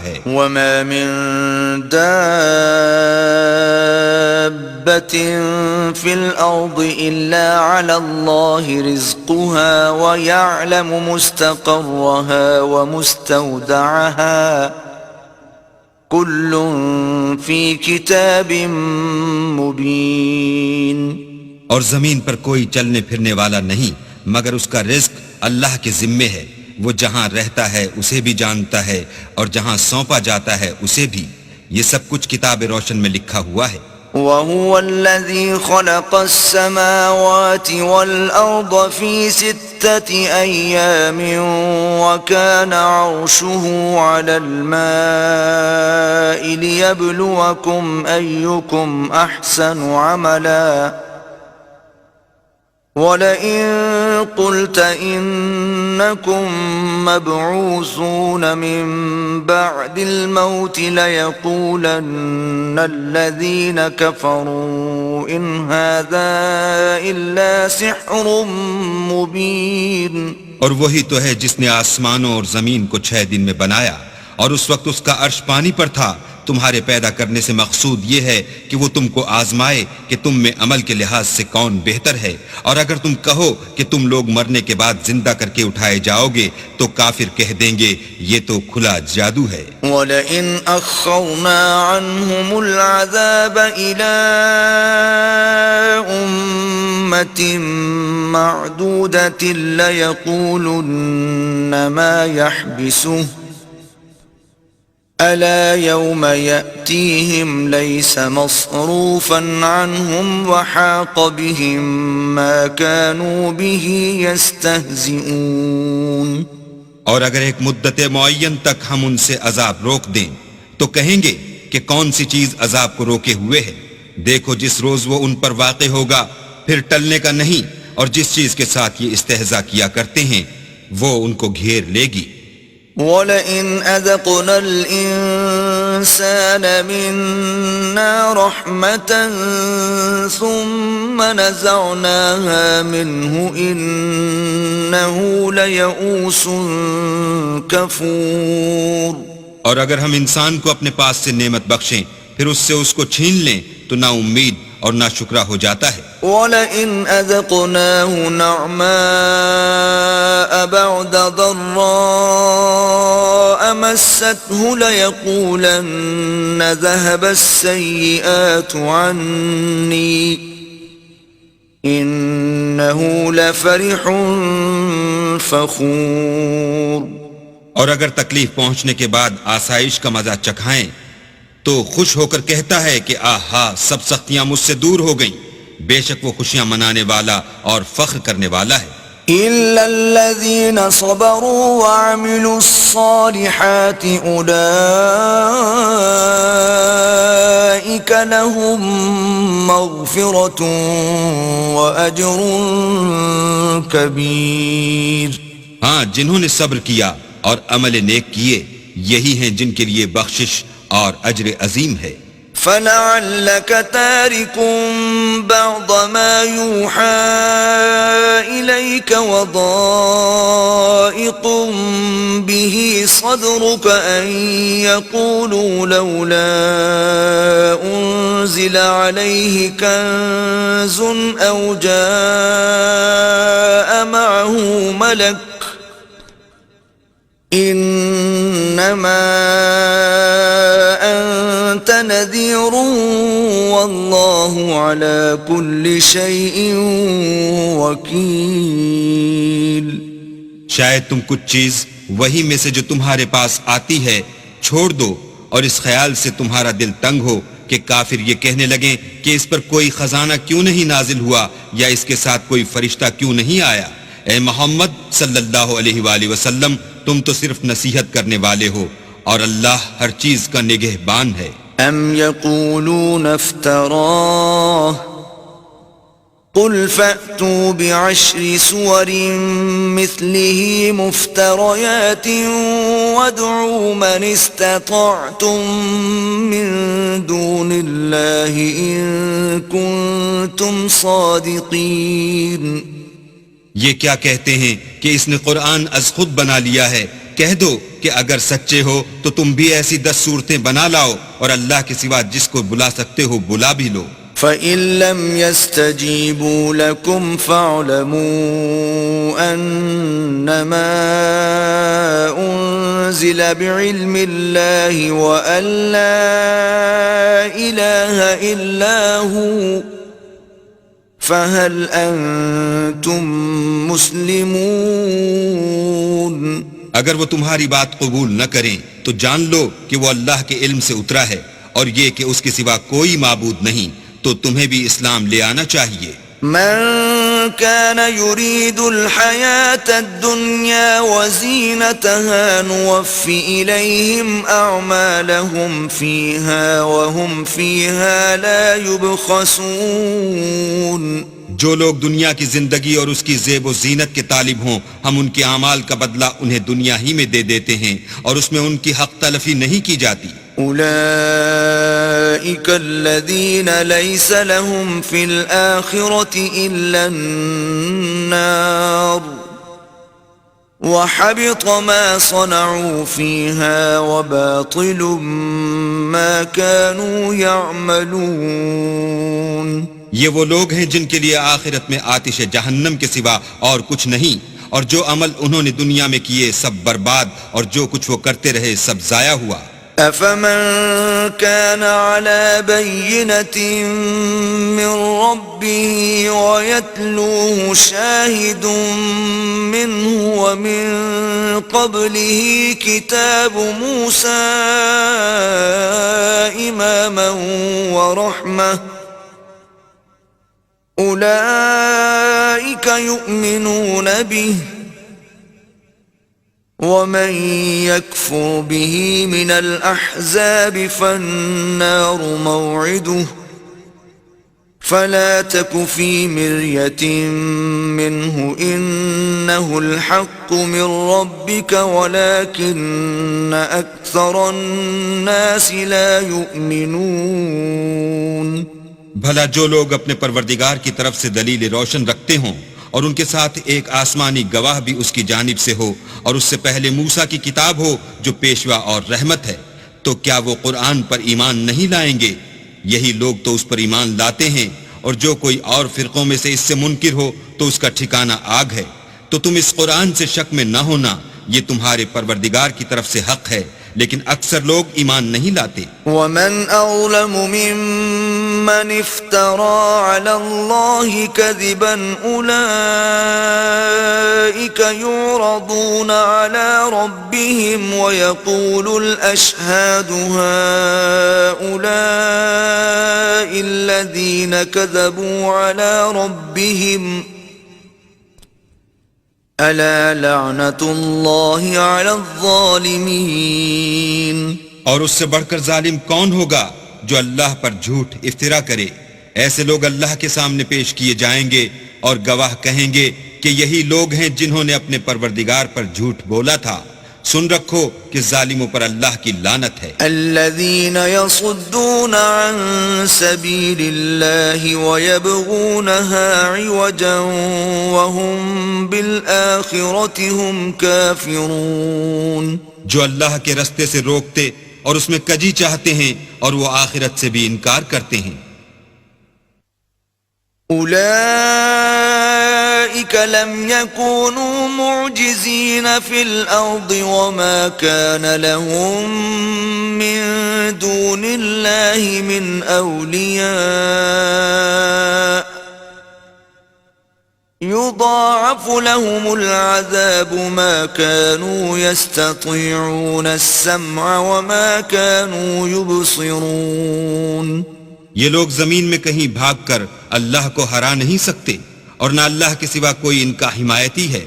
ہے. وما من دابة في الأرض إلا على الله رزقها ويعلم مستقرها ومستودعها كل في كتاب مبين. اور زمین پر کوئی چلنے پھرنے والا نہیں مگر اس کا رزق اللہ کے ذمے ہے. وہ جہاں رہتا ہے اسے بھی جانتا ہے اور جہاں سونپا جاتا ہے اسے بھی. یہ سب کچھ کتاب روشن میں لکھا ہوا ہے. وهو الذي خلق السماوات والأرض في 6 أيام وكان عرشه على الماء ليبلوكم أيكم أحسن عملا وَلَئِن قُلْتَ إِنَّكُمْ مَبْعُوثُونَ مِنْ بَعْدِ الْمَوْتِ لَيَقُولَنَّ الَّذِينَ كَفَرُوا إِنْ هَذَا إِلَّا سِحْرٌ مُبِينٌ. اور وہی تو ہے جس نے آسمانوں اور زمین کو 6 دن میں بنایا اور اس وقت اس کا عرش پانی پر تھا. تمہارے پیدا کرنے سے مقصود یہ ہے کہ وہ تم کو آزمائے کہ تم میں عمل کے لحاظ سے کون بہتر ہے. اور اگر تم کہو کہ تم لوگ مرنے کے بعد زندہ کر کے اٹھائے جاؤ گے تو کافر کہہ دیں گے یہ تو کھلا جادو ہے. وَلَئِنْ أَخَّرْنَا عَنْهُمُ الْعَذَابَ إِلَىٰ أُمَّةٍ مَّعْدُودَةٍ لَيَقُولُنَّ مَا يَحْبِسُهُ ألا يوم يأتيهم ليس مصروفا عنهم وحاق بهم ما كانوا به يستهزئون. اور اگر ایک مدت معین تک ہم ان سے عذاب روک دیں تو کہیں گے کہ کون سی چیز عذاب کو روکے ہوئے ہے. دیکھو جس روز وہ ان پر واقع ہوگا پھر ٹلنے کا نہیں. اور جس چیز کے ساتھ یہ استہزاء کیا کرتے ہیں وہ ان کو گھیر لے گی. وَلَئِنْ أَذَقْنَا الْإِنسَانَ مِنَّا رَحْمَةً ثُمَّ نَزَعْنَاهَا مِنْهُ إِنَّهُ لَيَئُوسٌ كَفُورٌ. اور اگر ہم انسان کو اپنے پاس سے نعمت بخشیں پھر اس سے اس کو چھین لیں تو نا امید اور نا شکرا ہو جاتا ہے. وَلَئِنْ أَذَقْنَاهُ نَعْمَاءَ بَعْدَ ضَرَّاءَ مَسَّتْهُ لَيَقُولَنَّ ذَهَبَ السَّيِّئَاتُ عَنِّي إِنَّهُ لَفَرِحٌ فَخُورٌ. اور اگر تکلیف پہنچنے کے بعد آسائش کا مزہ چکھائیں تو خوش ہو کر کہتا ہے کہ آہا سب سختیاں مجھ سے دور ہو گئیں. بے شک وہ خوشیاں منانے والا اور فخر کرنے والا ہے. إِلَّا الَّذِينَ صَبَرُوا وَعَمِلُوا الصَّالِحَاتِ أُولَئِكَ لَهُم مَّغْفِرَةٌ وَأَجْرٌ كَبِيرٌ. ہاں جنہوں نے صبر کیا اور عمل نیک کیے یہی ہیں جن کے لیے بخشش اور اجر عظیم ہے. فَلَعَلَّكَ تَارِكٌ بَعْضَ مَا يُوحَىٰ إِلَيْكَ وَضَائِقٌ بِهِ صَدْرُكَ أَن يَقُولُوا لَوْلَا أُنزِلَ عَلَيْهِ كَنزٌ أَوْ جَاءَ مَعَهُ مَلَكٌ إِنَّمَا أَنْتَ نَذِيرٌ وَاللَّهُ عَلَى كُلِّ شَيْءٍ وَكِيلٌ. شاید تم کچھ چیز وہی میں سے جو تمہارے پاس آتی ہے چھوڑ دو اور اس خیال سے تمہارا دل تنگ ہو کہ کافر یہ کہنے لگیں کہ اس پر کوئی خزانہ کیوں نہیں نازل ہوا یا اس کے ساتھ کوئی فرشتہ کیوں نہیں آیا. اے محمد صلی اللہ علیہ وآلہ وسلم تم تو صرف نصیحت کرنے والے ہو اور اللہ ہر چیز کا نگہبان ہے. ام یقولون افتراہ قل فأتوا بعشر سور مثله مفتريات وادعوا من استطعتم من دون الله إن كنتم صادقين. یہ کیا کہتے ہیں کہ اس نے قرآن از خود بنا لیا ہے؟ کہہ دو کہ اگر سچے ہو تو تم بھی ایسی 10 صورتیں بنا لاؤ اور اللہ کے سوا جس کو بلا سکتے ہو بلا بھی لو۔ فَإِن لَّمْ يَسْتَجِيبُوا لَكُمْ فَاعْلَمُوا أَنَّمَا أُنزِلَ بِعِلْمِ اللَّهِ وَأَن لَّا إِلَٰهَ إِلَّا هُوَ فَهَلْ أَنتُم مُّسْلِمُونَ۔ اگر وہ تمہاری بات قبول نہ کریں تو جان لو کہ وہ اللہ کے علم سے اترا ہے، اور یہ کہ اس کے سوا کوئی معبود نہیں، تو تمہیں بھی اسلام لے آنا چاہیے۔ من كان يريد الحياة الدنيا وزينتها نوف إليهم أعمالهم فيها وهم فيها لا يبخسون۔ جو لوگ دنیا کی زندگی اور اس کی زیب و زینت کے طالب ہوں، ہم ان کے اعمال کا بدلہ انہیں دنیا ہی میں دے دیتے ہیں اور اس میں ان کی حق تلفی نہیں کی جاتی۔ أولئك الذين ليس لهم في الآخرة إلا النار وحبط ما صنعوا فيها وباطل ما كانوا يعملون۔ یہ وہ لوگ ہیں جن کے لیے آخرت میں آتش جہنم کے سوا اور کچھ نہیں، اور جو عمل انہوں نے دنیا میں کیے سب برباد، اور جو کچھ وہ کرتے رہے سب ضائع ہوا۔ أفمن كان على بينة من ربه ويتلوه شاهد منه ومن قبله كتاب موسى إماما ورحمة أولئك يؤمنون به ومن يكفر به من الأحزاب فالنار موعده فلا تك في مرية منه إنه الحق من ربك ولكن أكثر الناس لا يؤمنون۔ بھلا جو لوگ اپنے پروردگار کی طرف سے دلیل روشن رکھتے ہوں اور ان کے ساتھ ایک آسمانی گواہ بھی اس کی جانب سے ہو، اور اس سے پہلے موسیٰ کی کتاب ہو جو پیشوا اور رحمت ہے، تو کیا وہ قرآن پر ایمان نہیں لائیں گے؟ یہی لوگ تو اس پر ایمان لاتے ہیں، اور جو کوئی اور فرقوں میں سے اس سے منکر ہو تو اس کا ٹھکانہ آگ ہے۔ تو تم اس قرآن سے شک میں نہ ہونا، یہ تمہارے پروردگار کی طرف سے حق ہے، لیکن اکثر لوگ ایمان نہیں لاتے۔ ومن أظلم ممن افترى على الله كذبا أولئك يعرضون على ربهم ويقول الأشهاد هؤلاء الذين كذبوا على ربهم ألا لعنة الله على الظالمين۔ اور اس سے بڑھ کر ظالم کون ہوگا جو اللہ پر جھوٹ افترا کرے؟ ایسے لوگ اللہ کے سامنے پیش کیے جائیں گے اور گواہ کہیں گے کہ یہی لوگ ہیں جنہوں نے اپنے پروردگار پر جھوٹ بولا تھا۔ سن رکھو کہ ظالموں پر اللہ کی لعنت ہے۔ الذين يصدون عن سبيل الله ويبغونها عوجا وهم بالآخرة هم كافرون۔ جو اللہ کے رستے سے روکتے اور اس میں کجی چاہتے ہیں اور وہ آخرت سے بھی انکار کرتے ہیں۔ أولئك لم يكونوا معجزين في الأرض وما كان لهم من دون الله من أولياء يضاعف لهم العذاب ما كانوا يستطيعون السمع وما كانوا يبصرون۔ یہ لوگ زمین میں کہیں بھاگ کر اللہ کو ہرا نہیں سکتے، اور نہ اللہ کے سوا کوئی ان کا حمایتی ہے۔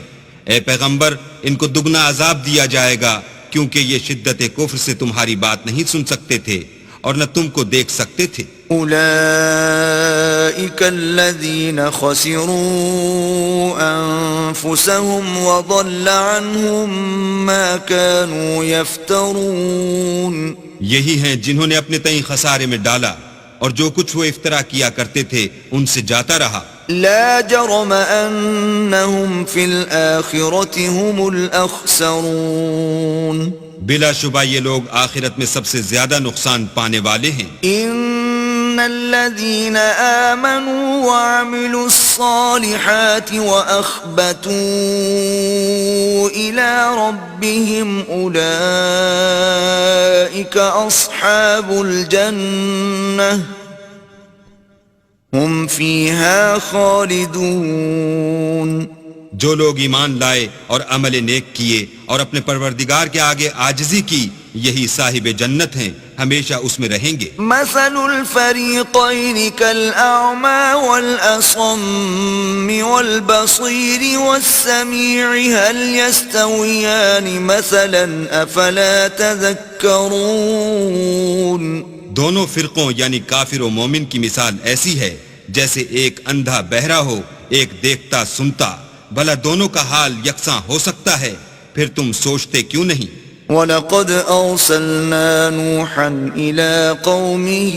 اے پیغمبر، ان کو دگنا عذاب دیا جائے گا، کیونکہ یہ شدت کفر سے تمہاری بات نہیں سن سکتے تھے اور نہ تم کو دیکھ سکتے تھے۔ أولئك الذين خسروا أنفسهم وضل عنهم ما كانوا يفترون۔ یہی ہیں جنہوں نے اپنے تئیں خسارے میں ڈالا اور جو کچھ وہ افترا کیا کرتے تھے ان سے جاتا رہا. لا جرم أنهم في الآخرة هم الأخسرون. بلا شبہ یہ لوگ آخرت میں سب سے زیادہ نقصان پانے والے ہیں. إن الذين آمنوا وعملوا الصالحات وأخبتوا إلى ربهم أولئك أصحاب الجنة هم فيها خالدون. جو لوگ ایمان لائے اور عمل نیک کیے اور اپنے پروردگار کے آگے عاجزی کی یہی صاحب جنت ہیں، ہمیشہ اس میں رہیں گے. مثل الفريقين كالأعمى والأصم والبصير والسميع هل يستويان مثلا أفلا تذكرون. دونوں فرقوں یعنی کافر و مومن کی مثال ایسی ہے جیسے ایک اندھا بہرا ہو، ایک دیکھتا سنتا. بھلا دونوں کا حال یکساں ہو سکتا ہے؟ پھر تم سوچتے کیوں نہیں؟ وَلَقَدْ أَرْسَلْنَا نُوحًا إِلَىٰ قَوْمِهِ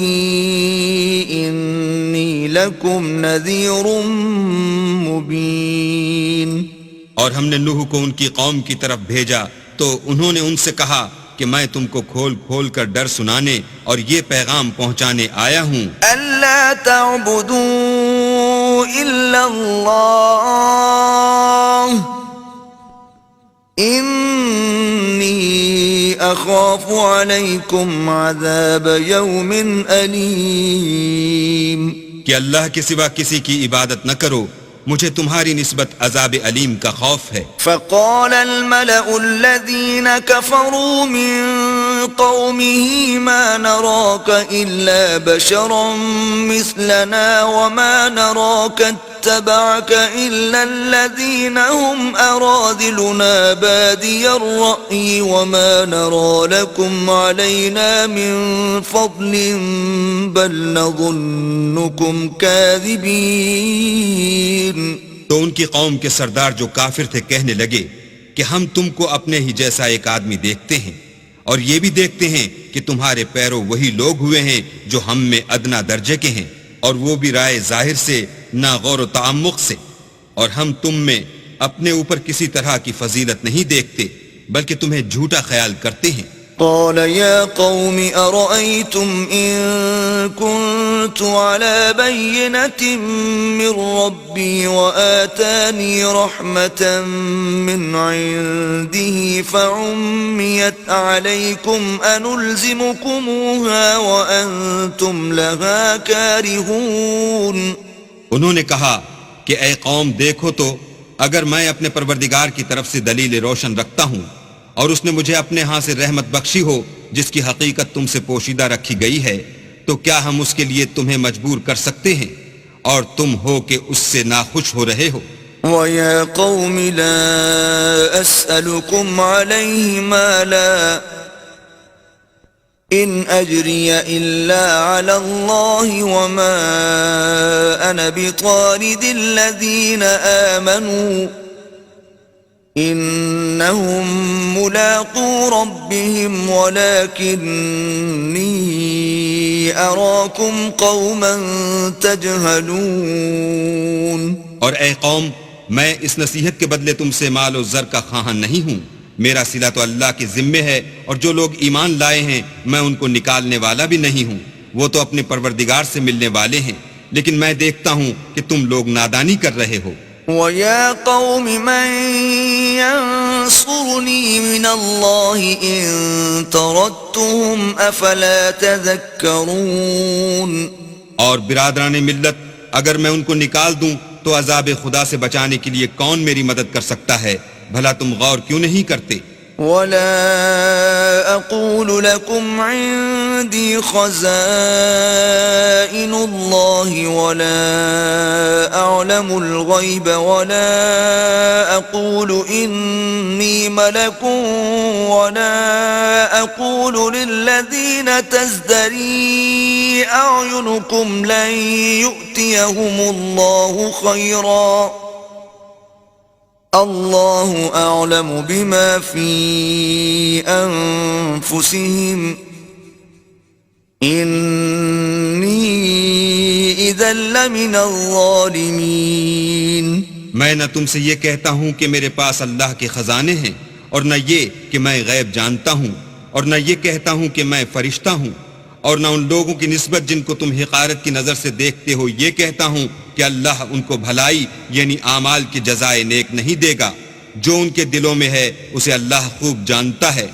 إِنِّي لَكُمْ نَذِيرٌ مُّبِينٌ. اور ہم نے نوح کو ان کی قوم کی طرف بھیجا تو انہوں نے ان سے کہا کہ میں تم کو کھول کھول کر ڈر سنانے اور یہ پیغام پہنچانے آیا ہوں. أَلَّا تَعْبُدُوا إِلَّا اللَّهَ إِنِّي أَخَافُ عَلَيْكُمْ عَذَابَ يَوْمٍ أَلِيمٍ. کہ اللہ کے سوا کسی کی عبادت نہ کرو، مجھے تمہاری نسبت عذاب علیم کا خوف ہے. فقال الملأ الذين كفروا من قومه ما نراك إلا بشرا مثلنا وما نراك اتبعك إلا الذين هم أراذلنا بادي الرأي وما نرى لكم علينا من فضل بل نظنكم كاذبين. تو ان کی قوم کے سردار جو کافر تھے کہنے لگے کہ ہم تم کو اپنے ہی جیسا ایک آدمی دیکھتے ہیں اور یہ بھی دیکھتے ہیں کہ تمہارے پیرو وہی لوگ ہوئے ہیں جو ہم میں ادنا درجے کے ہیں، اور وہ بھی رائے ظاہر سے نہ غور و تعمق سے، اور ہم تم میں اپنے اوپر کسی طرح کی فضیلت نہیں دیکھتے بلکہ تمہیں جھوٹا خیال کرتے ہیں. قال يا قوم أرأيتم إن كنت على بينة من ربي وآتاني رحمة من عنده فعميت عليكم أنلزمكموها وأنتم لها كارهون. انہوں نے کہا کہ اے قوم دیکھو تو اگر میں اپنے پروردگار کی طرف سے دلیل روشن رکھتا ہوں اور اس نے مجھے اپنے ہاں سے رحمت بخشی ہو جس کی حقیقت تم سے پوشیدہ رکھی گئی ہے، تو کیا ہم اس کے لیے تمہیں مجبور کر سکتے ہیں اور تم ہو کہ اس سے ناخوش ہو رہے ہو؟ وَيَا قَوْمِ لَا أَسْأَلُكُمْ عَلَيْهِ مَالًا إِنْ أَجْرِيَ إِلَّا عَلَى اللَّهِ وَمَا أَنَا بِطَارِدِ الَّذِينَ آمَنُوا إِنَّهُمْ مُلَاقُو رَبِّهِمْ وَلَكِنِّي أَرَاكُمْ قَوْمًا تَجْهَلُونَ. اور اے قوم، میں اس نصیحت کے بدلے تم سے مال و زر کا خواہاں نہیں ہوں. میرا صلہ تو اللہ کے ذمے ہے، اور جو لوگ ایمان لائے ہیں میں ان کو نکالنے والا بھی نہیں ہوں. وہ تو اپنے پروردگار سے ملنے والے ہیں، لیکن میں دیکھتا ہوں کہ تم لوگ نادانی کر رہے ہو. وَيَا قَوْمِ مَنْ يَنْصُرُنِي مِنَ اللَّهِ إِن طَرَدتُّهُمْ أَفَلَا تَذَكَّرُونَ. اور برادران ملت، اگر میں ان کو نکال دوں تو عذاب خدا سے بچانے کے لیے کون میری مدد کر سکتا ہے؟ بھلا تم غور کیوں نہیں کرتے؟ وَلَا أَقُولُ لَكُمْ عِندِي خَزَائِنُ اللَّهِ وَلَا أَعْلَمُ الْغَيْبَ وَلَا أَقُولُ إِنِّي مَلَكٌ وَلَا أَقُولُ لِلَّذِينَ تَزْدَرِي أَعْيُنُكُمْ لَن يُؤْتِيَهُمُ اللَّهُ خَيْرًا اللہ اعلم بما فی انفسهم انی لمن الظالمين. میں نہ تم سے یہ کہتا ہوں کہ میرے پاس اللہ کے خزانے ہیں، اور نہ یہ کہ میں غیب جانتا ہوں، اور نہ یہ کہتا ہوں کہ میں فرشتہ ہوں، اور نہ ان لوگوں کی نسبت جن کو تم حقارت کی نظر سے دیکھتے ہو یہ کہتا ہوں کہ اللہ ان کو بھلائی یعنی اعمال کی جزائے نیک نہیں دے گا. جو ان کے دلوں میں ہے اسے اللہ خوب جانتا ہے.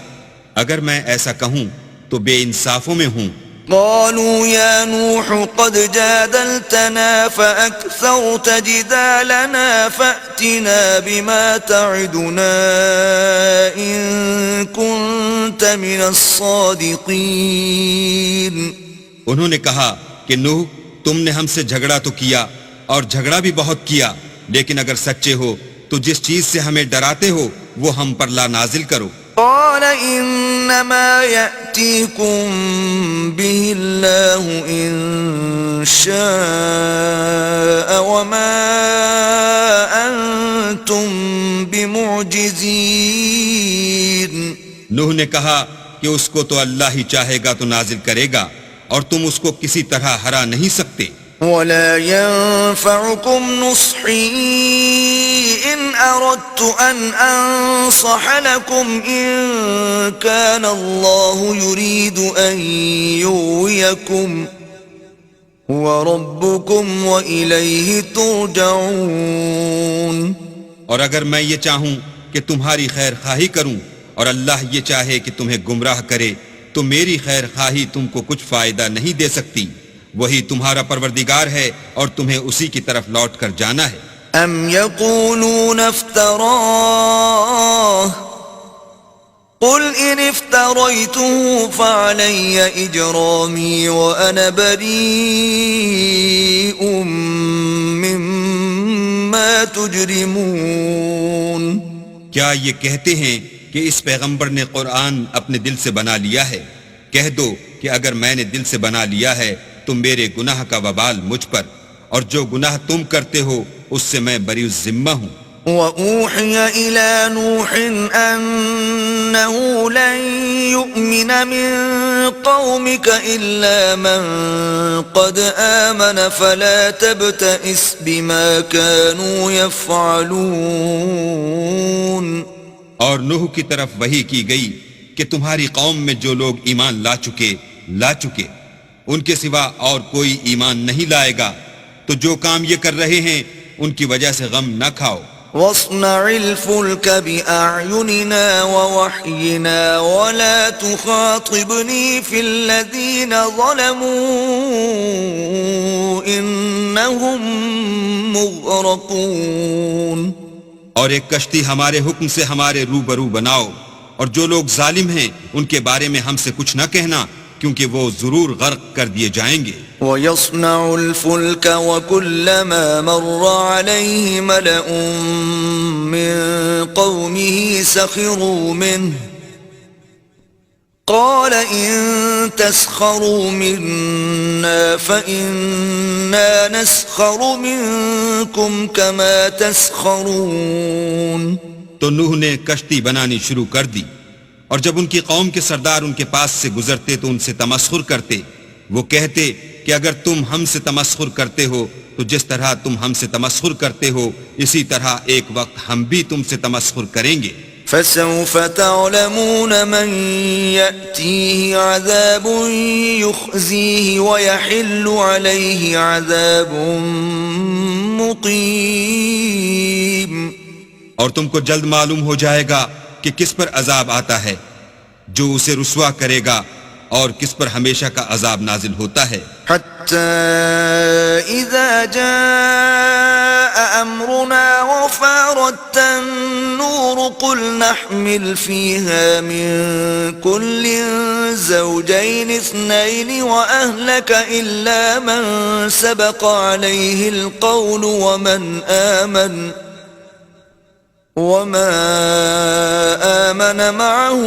اگر میں ایسا کہوں تو بے انصافوں میں ہوں. قالوا يا نوح قد جادلتنا فأكثرت جدالنا فأتنا بما تعدنا إن كنت من الصادقين. انہوں نے کہا کہ نوح تم نے ہم سے جھگڑا تو کیا اور جھگڑا بھی بہت کیا، لیکن اگر سچے ہو تو جس چیز سے ہمیں ڈراتے ہو وہ ہم پر لا نازل کرو. قال إنما يأتيكم به الله إن شاء وما أنتم بمعجزين. نوح نے کہا کہ اس کو تو اللہ ہی چاہے گا تو نازل کرے گا، اور تم اس کو کسی طرح ہرا نہیں سکتے. ولا ينفعكم نصحي إن أردت أن أنصح لكم إن كان الله يريد أن يغويكم هو ربكم وإليه ترجعون. اور اگر میں یہ چاہوں کہ تمہاری خیر خواہی کروں اور اللہ یہ چاہے کہ تمہیں گمراہ کرے تو میری خیر خواہی تم کو کچھ فائدہ نہیں دے سکتی. وہی تمہارا پروردگار ہے اور تمہیں اسی کی طرف لوٹ کر جانا ہے. ام يقولون افتراه قل ان افتريته فعلي اجرامي وانا بريء مما تجرمون. کیا یہ کہتے ہیں کہ اس پیغمبر نے قرآن اپنے دل سے بنا لیا ہے؟ کہہ دو کہ اگر میں نے دل سے بنا لیا ہے تو میرے گناہ کا وبال مجھ پر، اور جو گناہ تم کرتے ہو اس سے میں بری الذمہ ہوں. وَأُوحِيَ إِلَى نُوحٍ أَنَّهُ لَن يُؤْمِنَ مِن قَوْمِكَ إِلَّا مَن قَدْ آمَنَ فَلَا تَبْتَئِسْ بِمَا كَانُوا يَفْعَلُونَ. اور نوح کی طرف وحی کی گئی کہ تمہاری قوم میں جو لوگ ایمان لا چکے ان کے سوا اور کوئی ایمان نہیں لائے گا، تو جو کام یہ کر رہے ہیں ان کی وجہ سے غم نہ کھاؤ. وَاصْنَعِ الْفُلْكَ بِأَعْيُنِنَا وَوَحْيِنَا وَلَا تُخَاطِبْنِي فِي الَّذِينَ ظَلَمُوا إِنَّهُمْ مُغْرَقُونَ. اور ایک کشتی ہمارے حکم سے ہمارے روبرو بناؤ، اور جو لوگ ظالم ہیں ان کے بارے میں ہم سے کچھ نہ کہنا، کیونکہ وہ ضرور غرق کر دیے جائیں گے. وَيَصْنَعُ الْفُلْكَ وَكُلَّمَا مَرَّ عَلَيْهِ مَلَأٌ مِّن قَوْمِهِ سَخِرُوا مِنْهُ قَالَ إِن تَسْخَرُوا مِنَّا فَإِنَّا نَسْخَرُ مِنكُمْ كَمَا تَسْخَرُونَ. تو نوح نے کشتی بنانی شروع کر دی، اور جب ان کی قوم کے سردار ان کے پاس سے گزرتے تو ان سے تمسخر کرتے. وہ کہتے کہ اگر تم ہم سے تمسخر کرتے ہو تو جس طرح تم ہم سے تمسخر کرتے ہو اسی طرح ایک وقت ہم بھی تم سے تمسخر کریں گے. فسوف تعلمون من يأتيه عذاب يخزيه ويحل عليه عذاب مقيم. اور تم کو جلد معلوم ہو جائے گا کہ کس پر عذاب آتا ہے جو اسے رسوا کرے گا اور کس پر ہمیشہ کا عذاب نازل ہوتا ہے. حتى إذا جاء أمرنا وفارت النور قل نحمل فيها من كل زوجين اثنين وأهلك إلا من سبق عليه القول وما آمن معه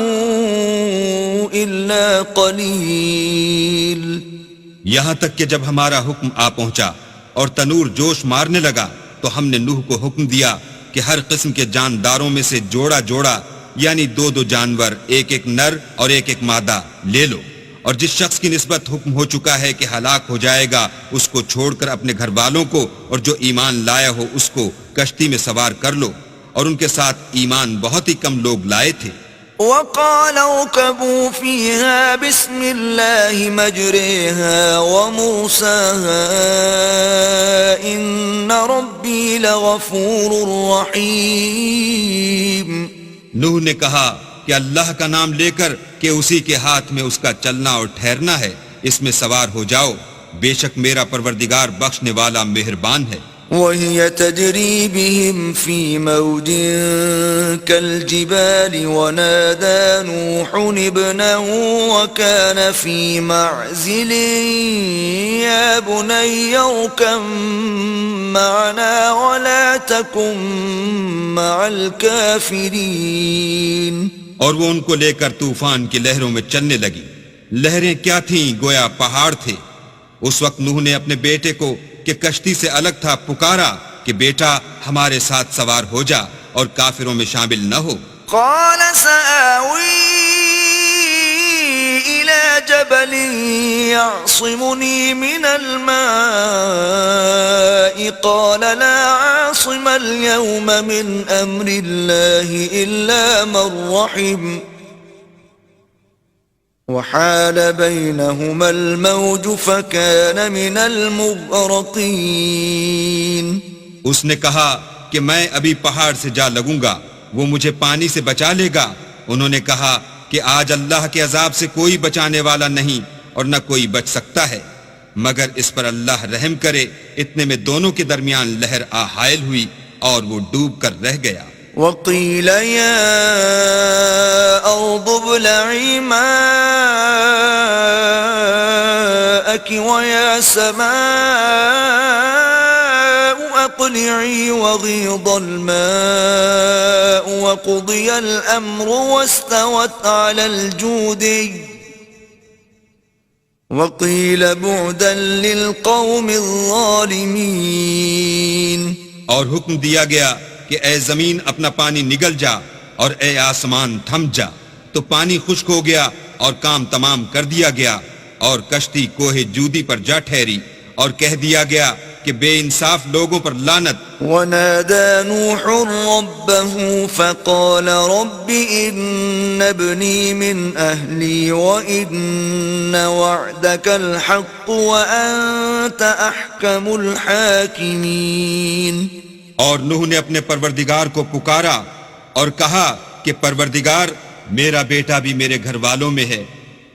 إلا قليل. یہاں تک کہ جب ہمارا حکم آ پہنچا اور تنور جوش مارنے لگا تو ہم نے نوح کو حکم دیا کہ ہر قسم کے جانداروں میں سے جوڑا جوڑا یعنی 2 جانور، ایک نر اور ایک مادہ لے لو، اور جس شخص کی نسبت حکم ہو چکا ہے کہ ہلاک ہو جائے گا اس کو چھوڑ کر اپنے گھر والوں کو اور جو ایمان لایا ہو اس کو کشتی میں سوار کر لو، اور ان کے ساتھ ایمان بہت ہی کم لوگ لائے تھے۔ وقال اركبوا فيها بسم الله مجريها ومرساها إن ربي لغفور رحيم۔ نوح نے کہا کہ اللہ کا نام لے کر کہ اسی کے ہاتھ میں اس کا چلنا اور ٹھہرنا ہے، اس میں سوار ہو جاؤ، بے شک میرا پروردگار بخشنے والا مہربان ہے۔ وهي تجري بهم في موج كالجبال ونادى نوح ابنه وكان في معزل يا بني اركب معنا ولا تكن مع الكافرين۔ اور وہ ان کو لے کر طوفان کی لہروں میں چلنے لگی۔ لہریں کیا تھیں؟ گویا پہاڑ تھے۔ اس وقت نوح نے اپنے بیٹے کو کہ کشتی سے الگ تھا پکارا کہ بیٹا ہمارے ساتھ سوار ہو جا اور کافروں میں شامل نہ ہو۔ قال سآوي إلى جبل يعصمني من الماء قال لا عاصم اليوم من أمر الله إلا من رحم وحال بينهما الموج فكان من المغرقين۔ اس نے کہا کہ میں ابھی پہاڑ سے جا لگوں گا، وہ مجھے پانی سے بچا لے گا۔ انہوں نے کہا کہ آج اللہ کے عذاب سے کوئی بچانے والا نہیں اور نہ کوئی بچ سکتا ہے مگر اس پر اللہ رحم کرے۔ اتنے میں دونوں کے درمیان لہر آ حائل ہوئی اور وہ ڈوب کر رہ گیا۔ وقيل يا أرض ابلعي ماءك ويا سماء أقلعي وغيض الماء وقضي الأمر واستوت على الجودي وقيل بعدا للقوم الظالمين۔ اور حکم دیا گیا کہ اے زمین اپنا پانی نگل جا اور اے آسمان تھم جا، تو پانی خشک ہو گیا اور کام تمام کر دیا گیا، اور کشتی کوہ جودی پر جا ٹھہری، اور کہہ دیا گیا کہ بے انصاف لوگوں پر لعنت۔ ونادى نوح ربه فقال رب إن ابني من أهلي وإن وعدك الحق وأنت أحكم الحاكمين۔ اور نوح نے اپنے پروردگار کو پکارا اور کہا کہ پروردگار میرا بیٹا بھی میرے گھر والوں میں ہے،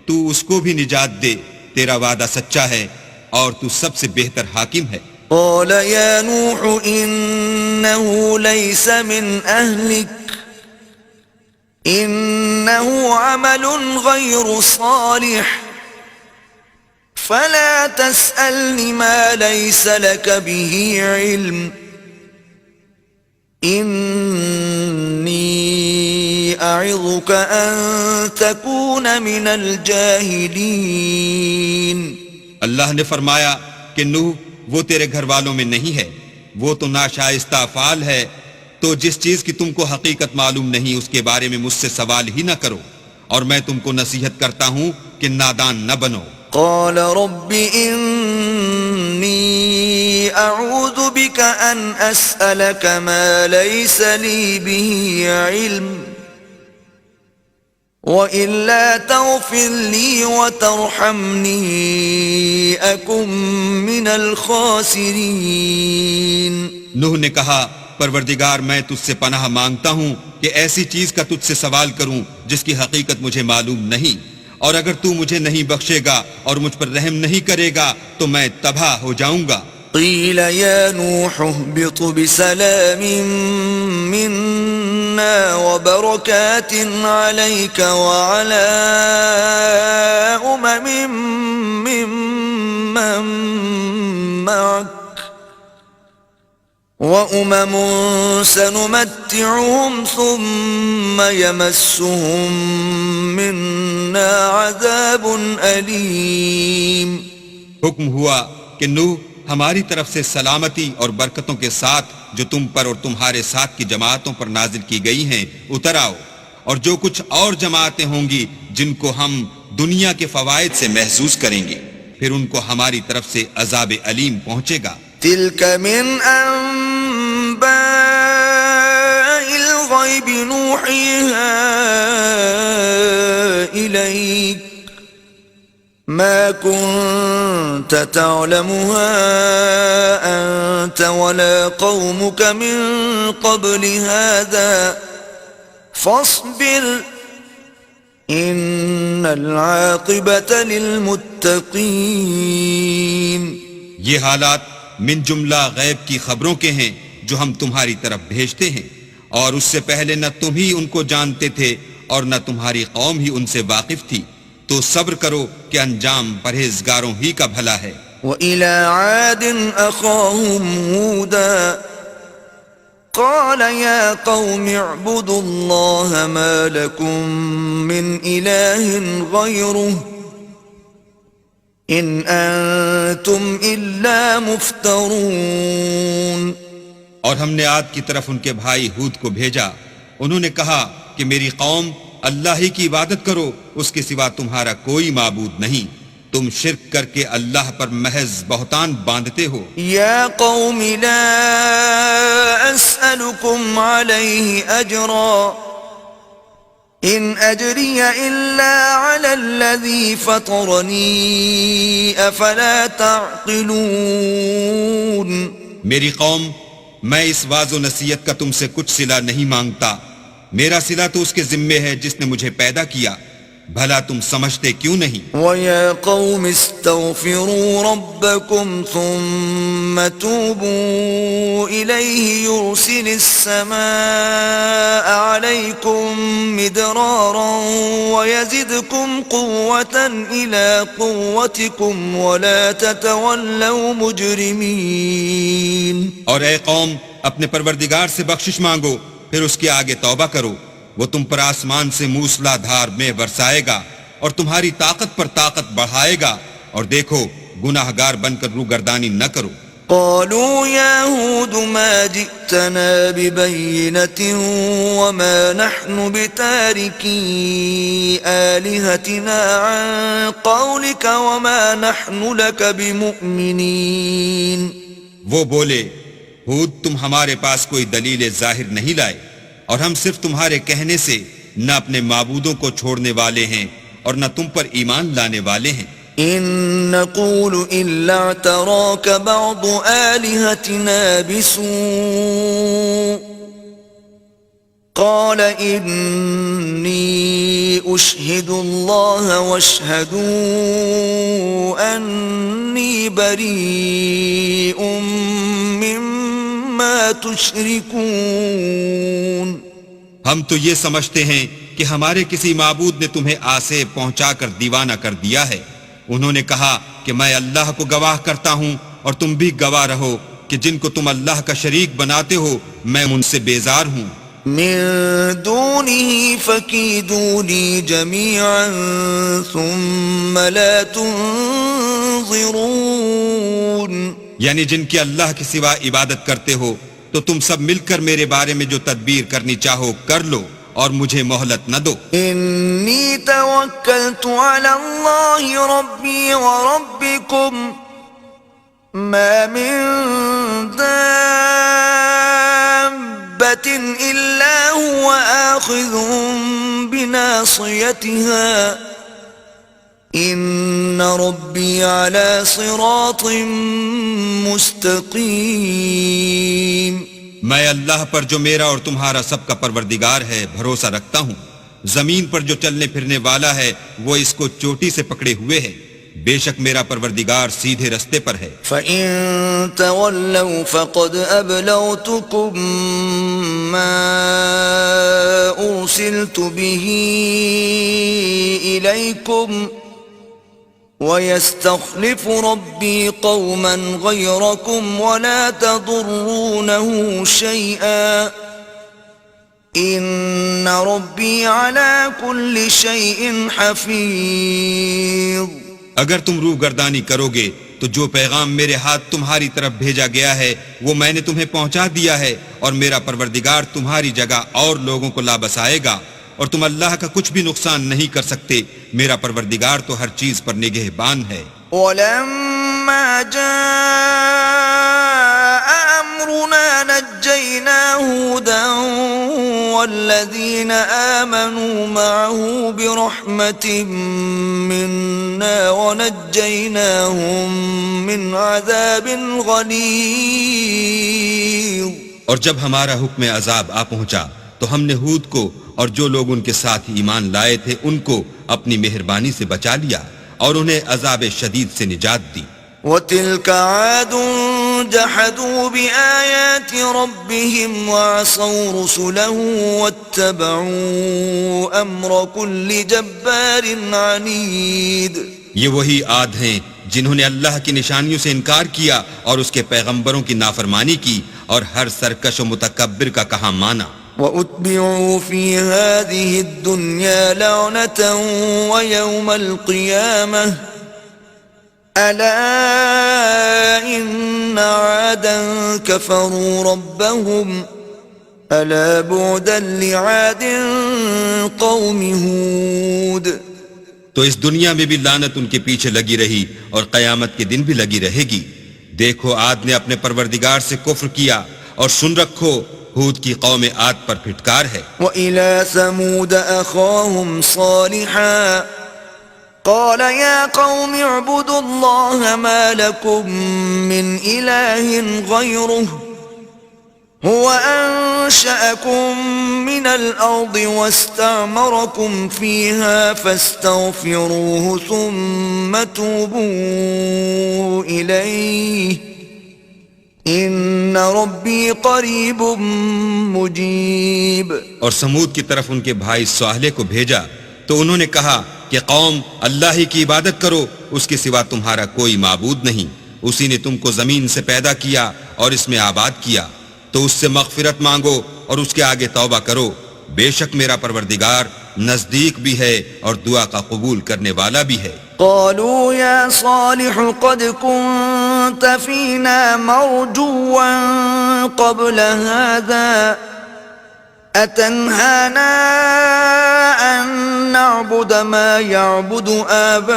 تو اس کو بھی نجات دے، تیرا وعدہ سچا ہے اور تو سب سے بہتر حاکم ہے۔ قال يا نوح إنه ليس من أهلك إنه عمل غير صالح فلا تسألني ما ليس لك به علم إني أعظك أن تكون من الجاهلين۔ اللہ نے فرمایا کہ نوح وہ تیرے گھر والوں میں نہیں ہے، وہ تو ناشائستہ افعال ہے، تو جس چیز کی تم کو حقیقت معلوم نہیں اس کے بارے میں مجھ سے سوال ہی نہ کرو، اور میں تم کو نصیحت کرتا ہوں کہ نادان نہ بنو۔ قال رب إني أعوذ بك أن أسألك ما ليس لي به علم وإلا تغفر لي وترحمني أكن من الخاسرين۔ نوح نے کہا پروردگار میں تجھ سے پناہ مانگتا ہوں کہ ایسی چیز کا تجھ سے سوال کروں جس کی حقیقت مجھے معلوم نہیں، اور اگر تو مجھے نہیں بخشے گا اور مجھ پر رحم نہیں کرے گا تو میں تباہ ہو جاؤں گا۔ قيل يا نوح اهبط بسلام منا وبركات عليك وعلى ممن معك وأمم سنمتعهم ثم يمسهم منا عذاب أليم۔ حکم ہوا کہ نوح ہماری طرف سے سلامتی اور برکتوں کے ساتھ جو تم پر اور تمہارے ساتھ کی جماعتوں پر نازل کی گئی ہیں اتر آؤ، اور جو کچھ اور جماعتیں ہوں گی جن کو ہم دنیا کے فوائد سے محظوظ کریں گے، پھر ان کو ہماری طرف سے عذاب علیم پہنچے گا۔ تلك من أنباء الغيب نوحيها إليك ما كنت تعلمها أنت ولا قومك من قبل هذا فاصبر إن العاقبة للمتقين۔ یہ حالات من جملہ غیب کی خبروں کے ہیں جو ہم تمہاری طرف بھیجتے ہیں، اور اس سے پہلے نہ تم ہی ان کو جانتے تھے اور نہ تمہاری قوم ہی ان سے واقف تھی، تو صبر کرو کہ انجام پرہیزگاروں ہی کا بھلا ہے۔ وَإِلَى عَادٍ أَخَاهُمْ هُودًا قَالَ يَا قَوْمِ اعْبُدُوا اللَّهَ مَا لَكُمْ مِنْ إِلَٰهٍ غَيْرُهُ إِنْ أَنْتُمْ إِلَّا مُفْتَرُونَ۔ اور ہم نے عاد کی طرف ان کے بھائی ہود کو بھیجا، انہوں نے کہا کہ میری قوم اللہ ہی کی عبادت کرو، اس کے سوا تمہارا کوئی معبود نہیں، تم شرک کر کے اللہ پر محض بہتان باندھتے ہو۔ یا قوم لا اسألکم علیہ اجرا ان اجری الا علی الذی فطرنی افلا تعقلون۔ میری قوم، میں اس واعظ و نصیحت کا تم سے کچھ صلہ نہیں مانگتا، میرا صلہ تو اس کے ذمے ہے جس نے مجھے پیدا کیا، بھلا تم سمجھتے کیوں نہیں؟ وَيَا قَوْمِ اسْتَغْفِرُوا رَبَّكُمْ ثُمَّ تُوبُوا إِلَيْهِ يُرْسِلِ السَّمَاءَ عَلَيْكُمْ مِدْرَارًا وَيَزِدْكُمْ قُوَّةً إِلَىٰ قُوَّتِكُمْ وَلَا تَتَوَلَّوْا مُجْرِمِينَ۔ اور اے قوم، اپنے پروردگار سے بخشش مانگو، پھر اس کے آگے توبہ کرو، وہ تم پر آسمان سے موسلا دھار میں برسائے گا اور تمہاری طاقت پر طاقت بڑھائے گا، اور دیکھو گناہگار بن کر روگردانی نہ کرو۔ قالوا يا هود ما جئتنا ببينة وما نحن بتاركي آلهتنا عن قولك وما نحن لك بمؤمنين۔ وہ بولے، ہود تم ہمارے پاس کوئی دلیل ظاہر نہیں لائے، اور ہم صرف تمہارے کہنے سے نہ اپنے معبودوں کو چھوڑنے والے ہیں اور نہ تم پر ایمان لانے والے ہیں۔ إن نقول إلا اعتراك بعض آلهتنا بسوء قال إني أشهد الله واشهدوا أني بريء مما تشركون۔ ہم تو یہ سمجھتے ہیں کہ ہمارے کسی معبود نے تمہیں آسے پہنچا کر دیوانہ کر دیا ہے۔ انہوں نے کہا کہ میں اللہ کو گواہ کرتا ہوں اور تم بھی گواہ رہو کہ جن کو تم اللہ کا شریک بناتے ہو میں ان سے بیزار ہوں۔ من دونه فكيدوني جميعا ثم لا تنظرون۔ یعنی جن کی اللہ کے سوا عبادت کرتے ہو تو تم سب مل کر میرے بارے میں جو تدبیر کرنی چاہو کر لو اور مجھے مہلت نہ دو۔ انی توکلت علی اللہ ربی وربکم ما من دابۃ الا هو آخذ بناصیتها ان ربی علی صراط مستقیم۔ میں اللہ پر جو میرا اور تمہارا سب کا پروردگار ہے بھروسہ رکھتا ہوں، زمین پر جو چلنے پھرنے والا ہے وہ اس کو چوٹی سے پکڑے ہوئے ہے، بے شک میرا پروردگار سیدھے رستے پر ہے۔ فَإِن تَوَلَّوْا فَقَدْ أَبْلَغْتُكُم مَّا أُرْسِلْتُ بِهِ إِلَيْكُمْ وَيَسْتَخْلِفُ رَبِّي قَوْمًا غَيْرَكُمْ وَلَا تَضُرُّونَهُ شَيْئًا إِنَّ رَبِّي عَلَى كُلِّ شَيْءٍ حَفِيظٌ۔ اگر تم روح گردانی کرو گے تو جو پیغام میرے ہاتھ تمہاری طرف بھیجا گیا ہے وہ میں نے تمہیں پہنچا دیا ہے، اور میرا پروردگار تمہاری جگہ اور لوگوں کو لا بسائے گا، اور تم اللہ کا کچھ بھی نقصان نہیں کر سکتے. میرا پروردگار تو ہر چیز پر نگہبان ہے. ولما جاء أمرنا نجينا هودا والذين آمنوا معه برحمة منا ونجيناهم من عذاب غليظ. اور جب ہمارا حکم عذاب آ پہنچا تو ہم نے ہود کو اور جو لوگ ان کے ساتھ ایمان لائے تھے ان کو اپنی مہربانی سے بچا لیا اور انہیں عذاب شدید سے نجات دی. وَتِلْكَ عَادٌ جَحَدُوا بِآيَاتِ رَبِّهِمْ وَعَصَوْا رُسُلَهُ وَاتَّبَعُوا أَمْرَ كُلِّ جَبَّارٍ عَنِيدٍ. یہ وہی عاد ہیں جنہوں نے اللہ کی نشانیوں سے انکار کیا اور اس کے پیغمبروں کی نافرمانی کی اور ہر سرکش و متکبر کا کہا مانا. وَأُتْبِعُوا فِي هَذِهِ الدُّنْيَا لَعْنَةً وَيَوْمَ الْقِيَامَةِ أَلَا إِنَّ عَادًا كَفَرُوا رَبَّهُمْ أَلَا بُعْدًا لِعَادٍ قَوْمِ هُودٍ. تو اس دنیا میں بھی لعنت ان کے پیچھے لگی رہی اور قیامت کے دن بھی لگی رہے گی. دیکھو عاد نے اپنے پروردگار سے کفر کیا اور سن رکھو ہود کی قوم عاد پر پھٹکار ہے. وَإِلَى ثَمُودَ أَخَاهُمْ صَالِحًا قَالَ يَا قَوْمِ اعْبُدُوا اللَّهَ مَا لَكُمْ مِنْ إِلَٰهٍ غَيْرُهُ هُوَ أَنشَأَكُم مِّنَ الْأَرْضِ وَاسْتَعْمَرَكُمْ فِيهَا فَاسْتَغْفِرُوهُ ثُمَّ تُوبُوا إِلَيْهِ إِنَّ رَبِّي قَرِيبٌ مُجِيبٌ. اور سمود کی طرف ان کے بھائی صالح کو بھیجا تو انہوں نے کہا کہ قوم اللہ ہی کی عبادت کرو، اس کے سوا تمہارا کوئی معبود نہیں. اسی نے تم کو زمین سے پیدا کیا اور اس میں آباد کیا، تو اس سے مغفرت مانگو اور اس کے آگے توبہ کرو. بے شک میرا پروردگار نزدیک بھی ہے اور دعا کا قبول کرنے والا بھی ہے. قالوا يا صالح قد كنت فينا مرجوا قبل هذا أتنهانا أن نعبد ما يعبد آباؤنا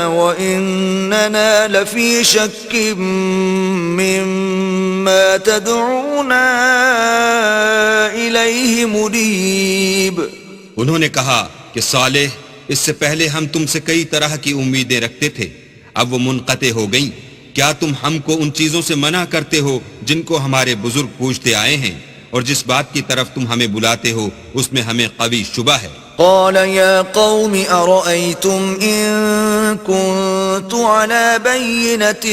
وإننا لفي شك مما تدعونا إليه مريب. انہوں نے کہا کہ صالح اس سے پہلے ہم تم سے کئی طرح کی امیدیں رکھتے تھے، اب وہ منقطع ہو گئیں. کیا تم ہم کو ان چیزوں سے منع کرتے ہو جن کو ہمارے بزرگ پوچھتے آئے ہیں، اور جس بات کی طرف تم ہمیں بلاتے ہو اس میں ہمیں قوی شبہ ہے. قال يا قوم أرأيتم إن كنت على بينة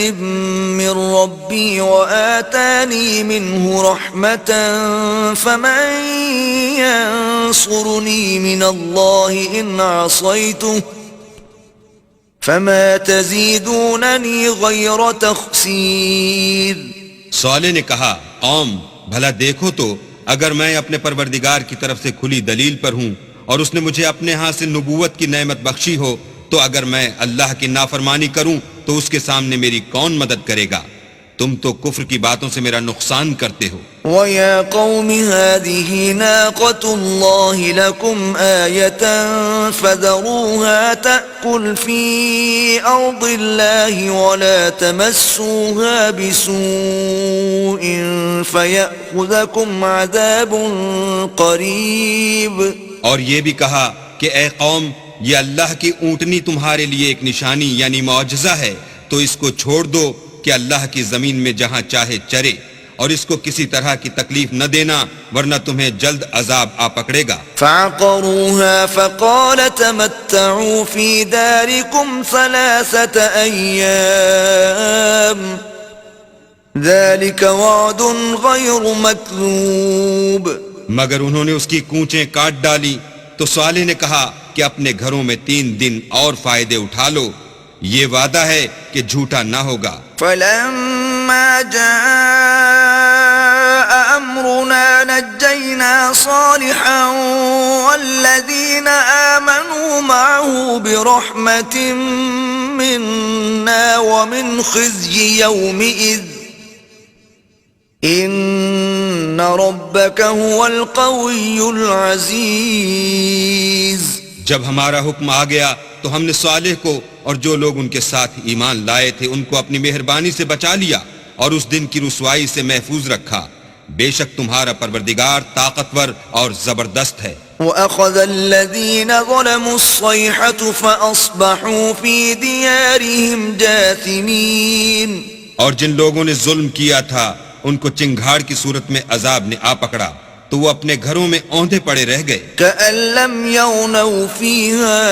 من ربي وآتاني منه رحمة فمن ينصرني من الله إن عصيته فما تزيدونني غير تخسير. صالح نے کہا قوم بھلا دیکھو تو اگر میں اپنے پروردگار کی طرف سے کھلی دلیل پر ہوں اور اس نے مجھے اپنے ہاں سے نبوت کی نعمت بخشی ہو تو اگر میں اللہ کی نافرمانی کروں تو اس کے سامنے میری کون مدد کرے گا؟ تم تو کفر کی باتوں سے میرا نقصان کرتے ہو. وَيَا قَوْمِ هَذِهِ نَاقَةُ اللَّهِ لَكُمْ آيَةً فَذَرُوهَا تَأْكُلْ فِي أَرْضِ اللَّهِ وَلَا تَمَسُّوهَا بِسُوءٍ فَيَأْخُذَكُمْ عَذَابٌ قَرِيبٌ. اور یہ بھی کہا کہ اے قوم یہ اللہ کی اونٹنی تمہارے لیے ایک نشانی یعنی معجزہ ہے، تو اس کو چھوڑ دو کہ اللہ کی زمین میں جہاں چاہے چرے، اور اس کو کسی طرح کی تکلیف نہ دینا ورنہ تمہیں جلد عذاب آ پکڑے گا. فعقروها فقال تمتعوا في داركم 3 أيام ذلك وعد غير مكذوب. مگر انہوں نے اس کی کونچیں کاٹ ڈالی تو صالح نے کہا کہ اپنے گھروں میں 3 دن اور فائدے اٹھا لو، یہ وعدہ ہے کہ جھوٹا نہ ہوگا. فلما جاء أمرنا نجينا صالحا والذين آمنوا معه برحمة منا ومن خزي يومئذ ان ربك هو القوي العزيز. جب ہمارا حکم آ گیا تو ہم نے صالح کو اور جو لوگ ان کے ساتھ ایمان لائے تھے ان کو اپنی مہربانی سے بچا لیا اور اس دن کی رسوائی سے محفوظ رکھا. بے شک تمہارا پروردگار طاقتور اور زبردست ہے. وَأَخَذَ الَّذِينَ ظَلَمُوا الصَّيْحَةُ فَأَصْبَحُوا فِي دِيَارِهِمْ جَاثِمِينَ. اور جن لوگوں نے ظلم کیا تھا ان کو چنگھاڑ کی صورت میں عذاب نے آ پکڑا تو وہ اپنے گھروں میں اوندھے پڑے رہ گئے. كَأَن لَّمْ يَغْنَوْا فِيهَا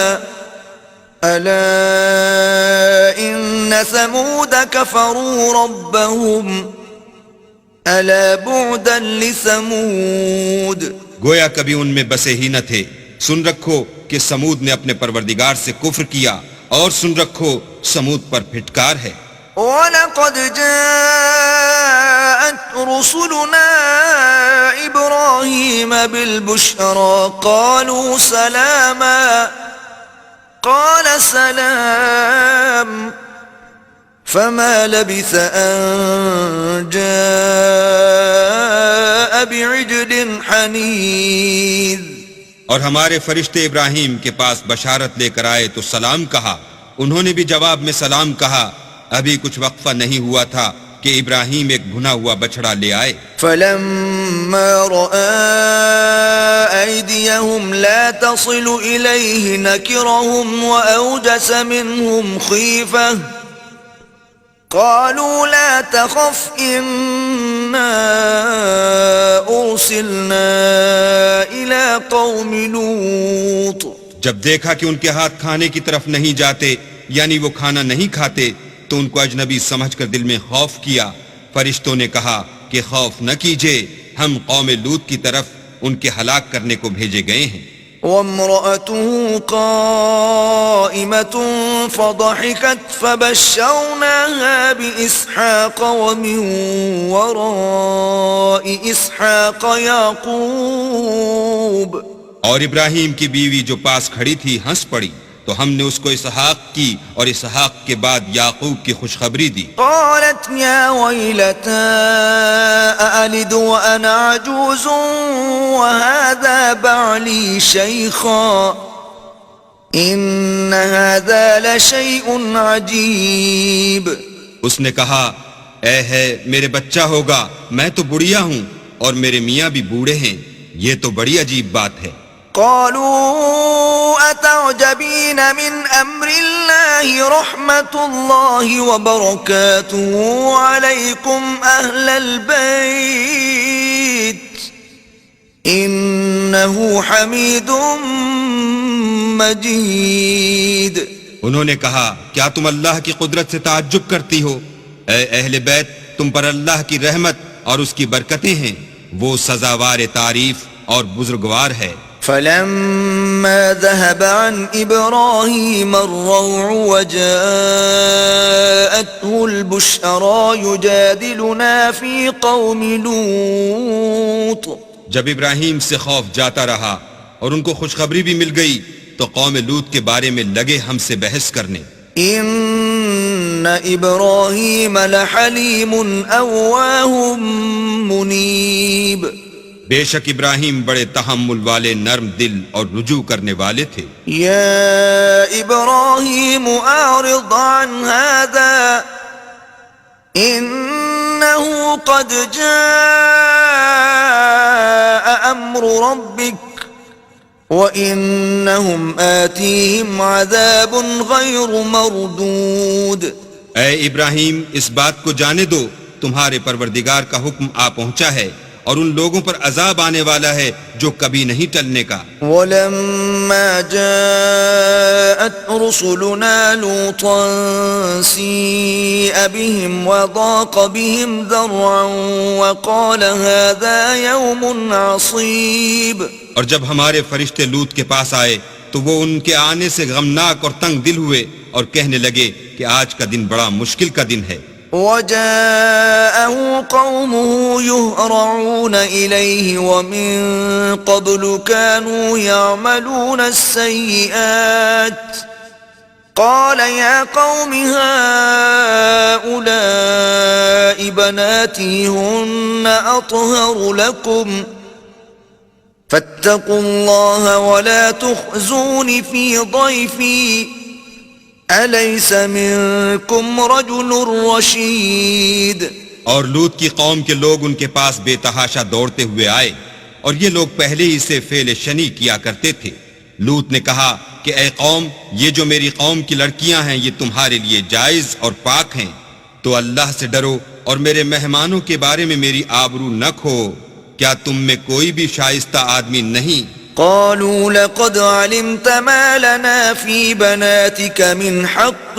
أَلَا إِنَّ ثَمُودَ كَفَرُوا رَبَّهُمْ أَلَا بُعْدًا لِثَمُودَ. گویا کبھی ان میں بسے ہی نہ تھے. سن رکھو کہ سمود نے اپنے پروردگار سے کفر کیا اور سن رکھو سمود پر پھٹکار ہے. وَلَقَدْ جَاءَتْ رُسُلُنَا إِبْرَاهِيمَ بِالْبُشْرَى قَالُوا سَلَامًا قَالَ سَلَامٌ فَمَا لَبِثَ أَن جَاءَ بِعِجْلٍ حَنِيذٍ. اور ہمارے فرشتے ابراہیم کے پاس بشارت لے کر آئے تو سلام کہا. انہوں نے بھی جواب میں سلام کہا. ابھی کچھ وقفہ نہیں ہوا تھا کہ ابراہیم ایک بھنا ہوا بچڑا لے آئے. فَلَمَّا رَأَى أَيْدِيَهُمْ لَا تَصِلُ إِلَيْهِ نَكِرَهُمْ وَأَوْجَسَ مِنْهُمْ خِيفَةً قَالُوا لَا تَخَفْ إِنَّا أُرْسِلْنَا إِلَى قَوْمِ لُوطٍ. جب دیکھا کہ ان کے ہاتھ کھانے کی طرف نہیں جاتے یعنی وہ کھانا نہیں کھاتے تو ان کو اجنبی سمجھ کر دل میں خوف کیا. فرشتوں نے کہا کہ خوف نہ کیجئے، ہم قوم لوط کی طرف ان کے ہلاک کرنے کو بھیجے گئے ہیں. وامرأته قائمة فضحكت فبشرناها بإسحاق ومن وراء إسحاق يعقوب. اور ابراہیم کی بیوی جو پاس کھڑی تھی ہنس پڑی تو ہم نے اس کو اسحاق کی اور اسحاق کے بعد یعقوب کی خوشخبری دی. قالت يا ويلتى أألد وأنا عجوز وهذا بعلي شيخا إن هذا لشيء عجيب. اس نے کہا اے ہے میرے بچہ ہوگا، میں تو بڑھیا ہوں اور میرے میاں بھی بوڑھے ہیں، یہ تو بڑی عجیب بات ہے. قالوا أتعجبين من أمر الله رحمة الله وبركاته عليكم أهل البيت إنه حميد مجيد. انہوں نے کہا کیا تم اللہ کی قدرت سے تعجب کرتی ہو؟ اے اہل بیت، تم پر اللہ کی رحمت اور اس کی برکتیں ہیں، وہ سزاوار تعریف اور بزرگوار ہے. فلما ذهب عن إبراهيم الروع وجاءته البشرى يجادلنا في قوم لوط. جب ابراہیم سے خوف جاتا رہا اور ان کو خوشخبری بھی مل گئی تو قوم لوط کے بارے میں لگے ہم سے بحث کرنے. إن إبراهيم لحليم أواه منيب. بے شک ابراہیم بڑے تحمل والے، نرم دل اور رجوع کرنے والے تھے. یا ابراہیم اعرض عن هذا انه قد جاء امر ربك وانهم آتيهم عذاب غير مردود. اے ابراہیم اس بات کو جانے دو تمہارے پروردگار کا حکم آ پہنچا ہے اور ان لوگوں پر عذاب آنے والا ہے جو کبھی نہیں ٹلنے کا. وَلَمَّا جَاءَتْ رُسُلُنَا لُوطًا سِيءَ بِهِمْ وَضَاقَ بِهِمْ ذَرْعًا وَقَالَ هَذَا يَوْمٌ عَصِيبٌ. اور جب ہمارے فرشتے لوط کے پاس آئے تو وہ ان کے آنے سے غمناک اور تنگ دل ہوئے اور کہنے لگے کہ آج کا دن بڑا مشکل کا دن ہے. وجاءه قومه يهرعون إليه ومن قبل كانوا يعملون السيئات قال يا قوم هؤلاء بناتي هن أطهر لكم فاتقوا الله ولا تخزون في ضيفي أليس منكم رجل رشيد. اور لوط کی قوم کے لوگ ان کے پاس بے تحاشا دوڑتے ہوئے آئے، اور یہ لوگ پہلے ہی سے فعل شنی کیا کرتے تھے. لوط نے کہا کہ اے قوم، یہ جو میری قوم کی لڑکیاں ہیں یہ تمہارے لیے جائز اور پاک ہیں، تو اللہ سے ڈرو اور میرے مہمانوں کے بارے میں میری آبرو نہ کھو. کیا تم میں کوئی بھی شائستہ آدمی نہیں؟ قالوا لقد علمت ما لنا في بناتك من حق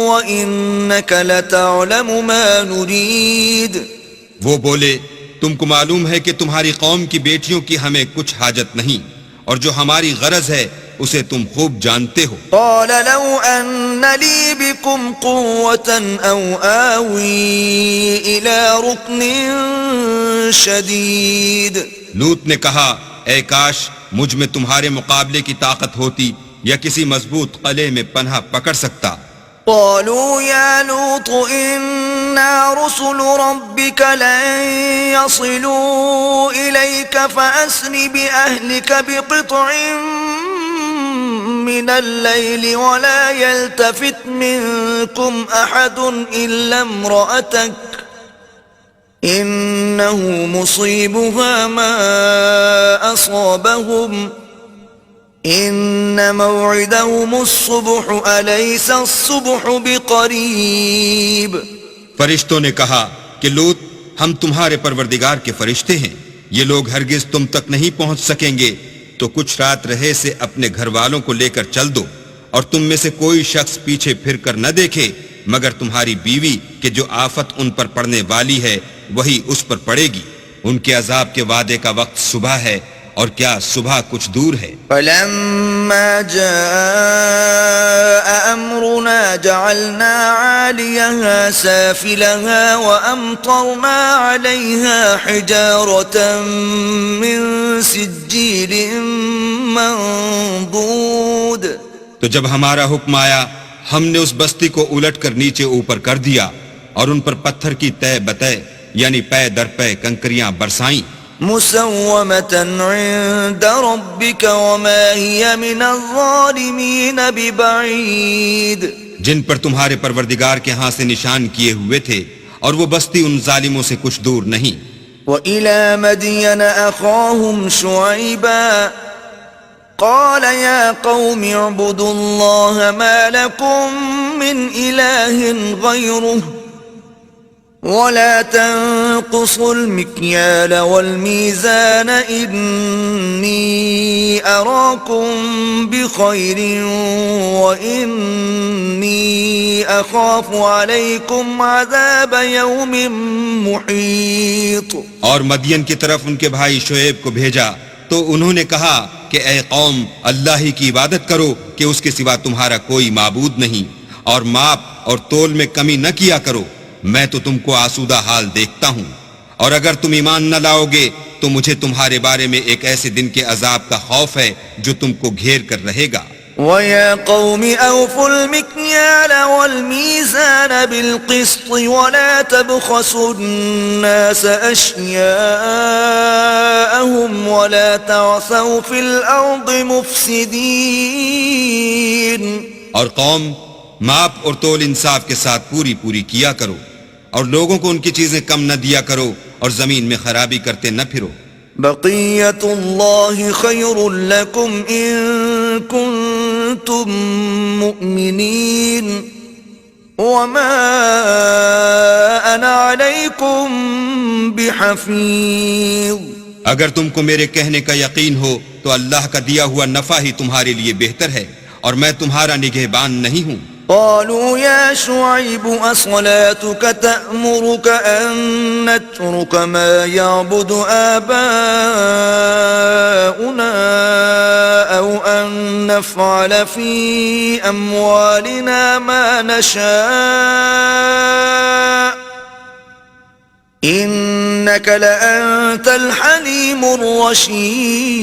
وإنك لتعلم ما نريد. وہ بولے تم کو معلوم ہے کہ تمہاری قوم کی بیٹیوں کی ہمیں کچھ حاجت نہیں، اور جو ہماری غرض ہے اسے تم خوب جانتے ہو. قال لو أن لي بكم قوة أو آوي إلى ركن شديد. لوط نے کہا اے کاش مجھ میں تمہارے مقابلے کی طاقت ہوتی یا کسی مضبوط قلعے میں پناہ پکڑ سکتا. قالوا يا لوط إنا رسل ربك لن يصلوا إليك فأسر بأهلك بقطع من الليل ولا يلتفت منكم أحد إلا امرأتك إنه مصيبها ما أصابهم إن موعدهم الصبح أليس الصبح بقريب. فرشتوں نے کہا کہ لوط ہم تمہارے پروردگار کے فرشتے ہیں، یہ لوگ ہرگز تم تک نہیں پہنچ سکیں گے، تو کچھ رات رہے سے اپنے گھر والوں کو لے کر چل دو، اور تم میں سے کوئی شخص پیچھے پھر کر نہ دیکھے مگر تمہاری بیوی کہ جو آفت ان پر پڑنے والی ہے وہی اس پر پڑے گی. ان کے عذاب کے وعدے کا وقت صبح ہے، اور کیا صبح کچھ دور ہے. فلما جاء أمرنا جعلنا عاليها سافلها وأمطرنا عليها حجارة من سجيل منضود. تو جب ہمارا حکم آیا ہم نے اس بستی کو الٹ کر نیچے اوپر کر دیا اور ان پر پتھر کی تہ بتہ یعنی پے در پے کنکریاں برسائیں. مسومة عند ربك وما هي من الظالمين ببعيد. جن پر تمہارے پروردگار کے ہاں سے نشان کیے ہوئے تھے، اور وہ بستی ان ظالموں سے کچھ دور نہیں. وإلى مدين أخاهم شعيبا قال يا قوم اعبدوا الله ما لكم من إله غيره ولا تنقصوا المكيال والميزان إني أراكم بخير وإني أخاف عليكم عذاب يوم محيط. اور مدین کی طرف ان کے بھائی شعیب کو بھیجا تو انہوں نے کہا کہ اے قوم اللہ ہی کی عبادت کرو کہ اس کے سوا تمہارا کوئی معبود نہیں، اور ماپ اور تول میں کمی نہ کیا کرو، میں تو تم کو آسودہ حال دیکھتا ہوں، اور اگر تم ایمان نہ لاؤ گے تو مجھے تمہارے بارے میں ایک ایسے دن کے عذاب کا خوف ہے جو تم کو گھیر کر رہے گا. وَيَا قَوْمِ أَوْفُوا الْمِكْيَالَ وَالْمِيزَانَ بِالْقِسْطِ وَلَا تَبْخَسُوا النَّاسَ أَشْيَاءَهُمْ وَلَا تَعْثَوْا فِي الْأَرْضِ مُفْسِدِينَ. اور قوم ماپ اور تول انصاف کے ساتھ پوری پوری کیا کرو، اور لوگوں کو ان کی چیزیں کم نہ دیا کرو، اور زمین میں خرابی کرتے نہ پھرو. بقیت اللہ خیر لکم ان کنتم مؤمنین وما انا علیکم بحفیظ. اگر تم کو میرے کہنے کا یقین ہو تو اللہ کا دیا ہوا نفع ہی تمہارے لیے بہتر ہے، اور میں تمہارا نگہبان نہیں ہوں. قالوا يا شعيب أصلاتك تأمرك أن نترك ما يعبد آباؤنا أو أن نفعل في أموالنا ما نشاء إنك لأنت الحليم الرشيد.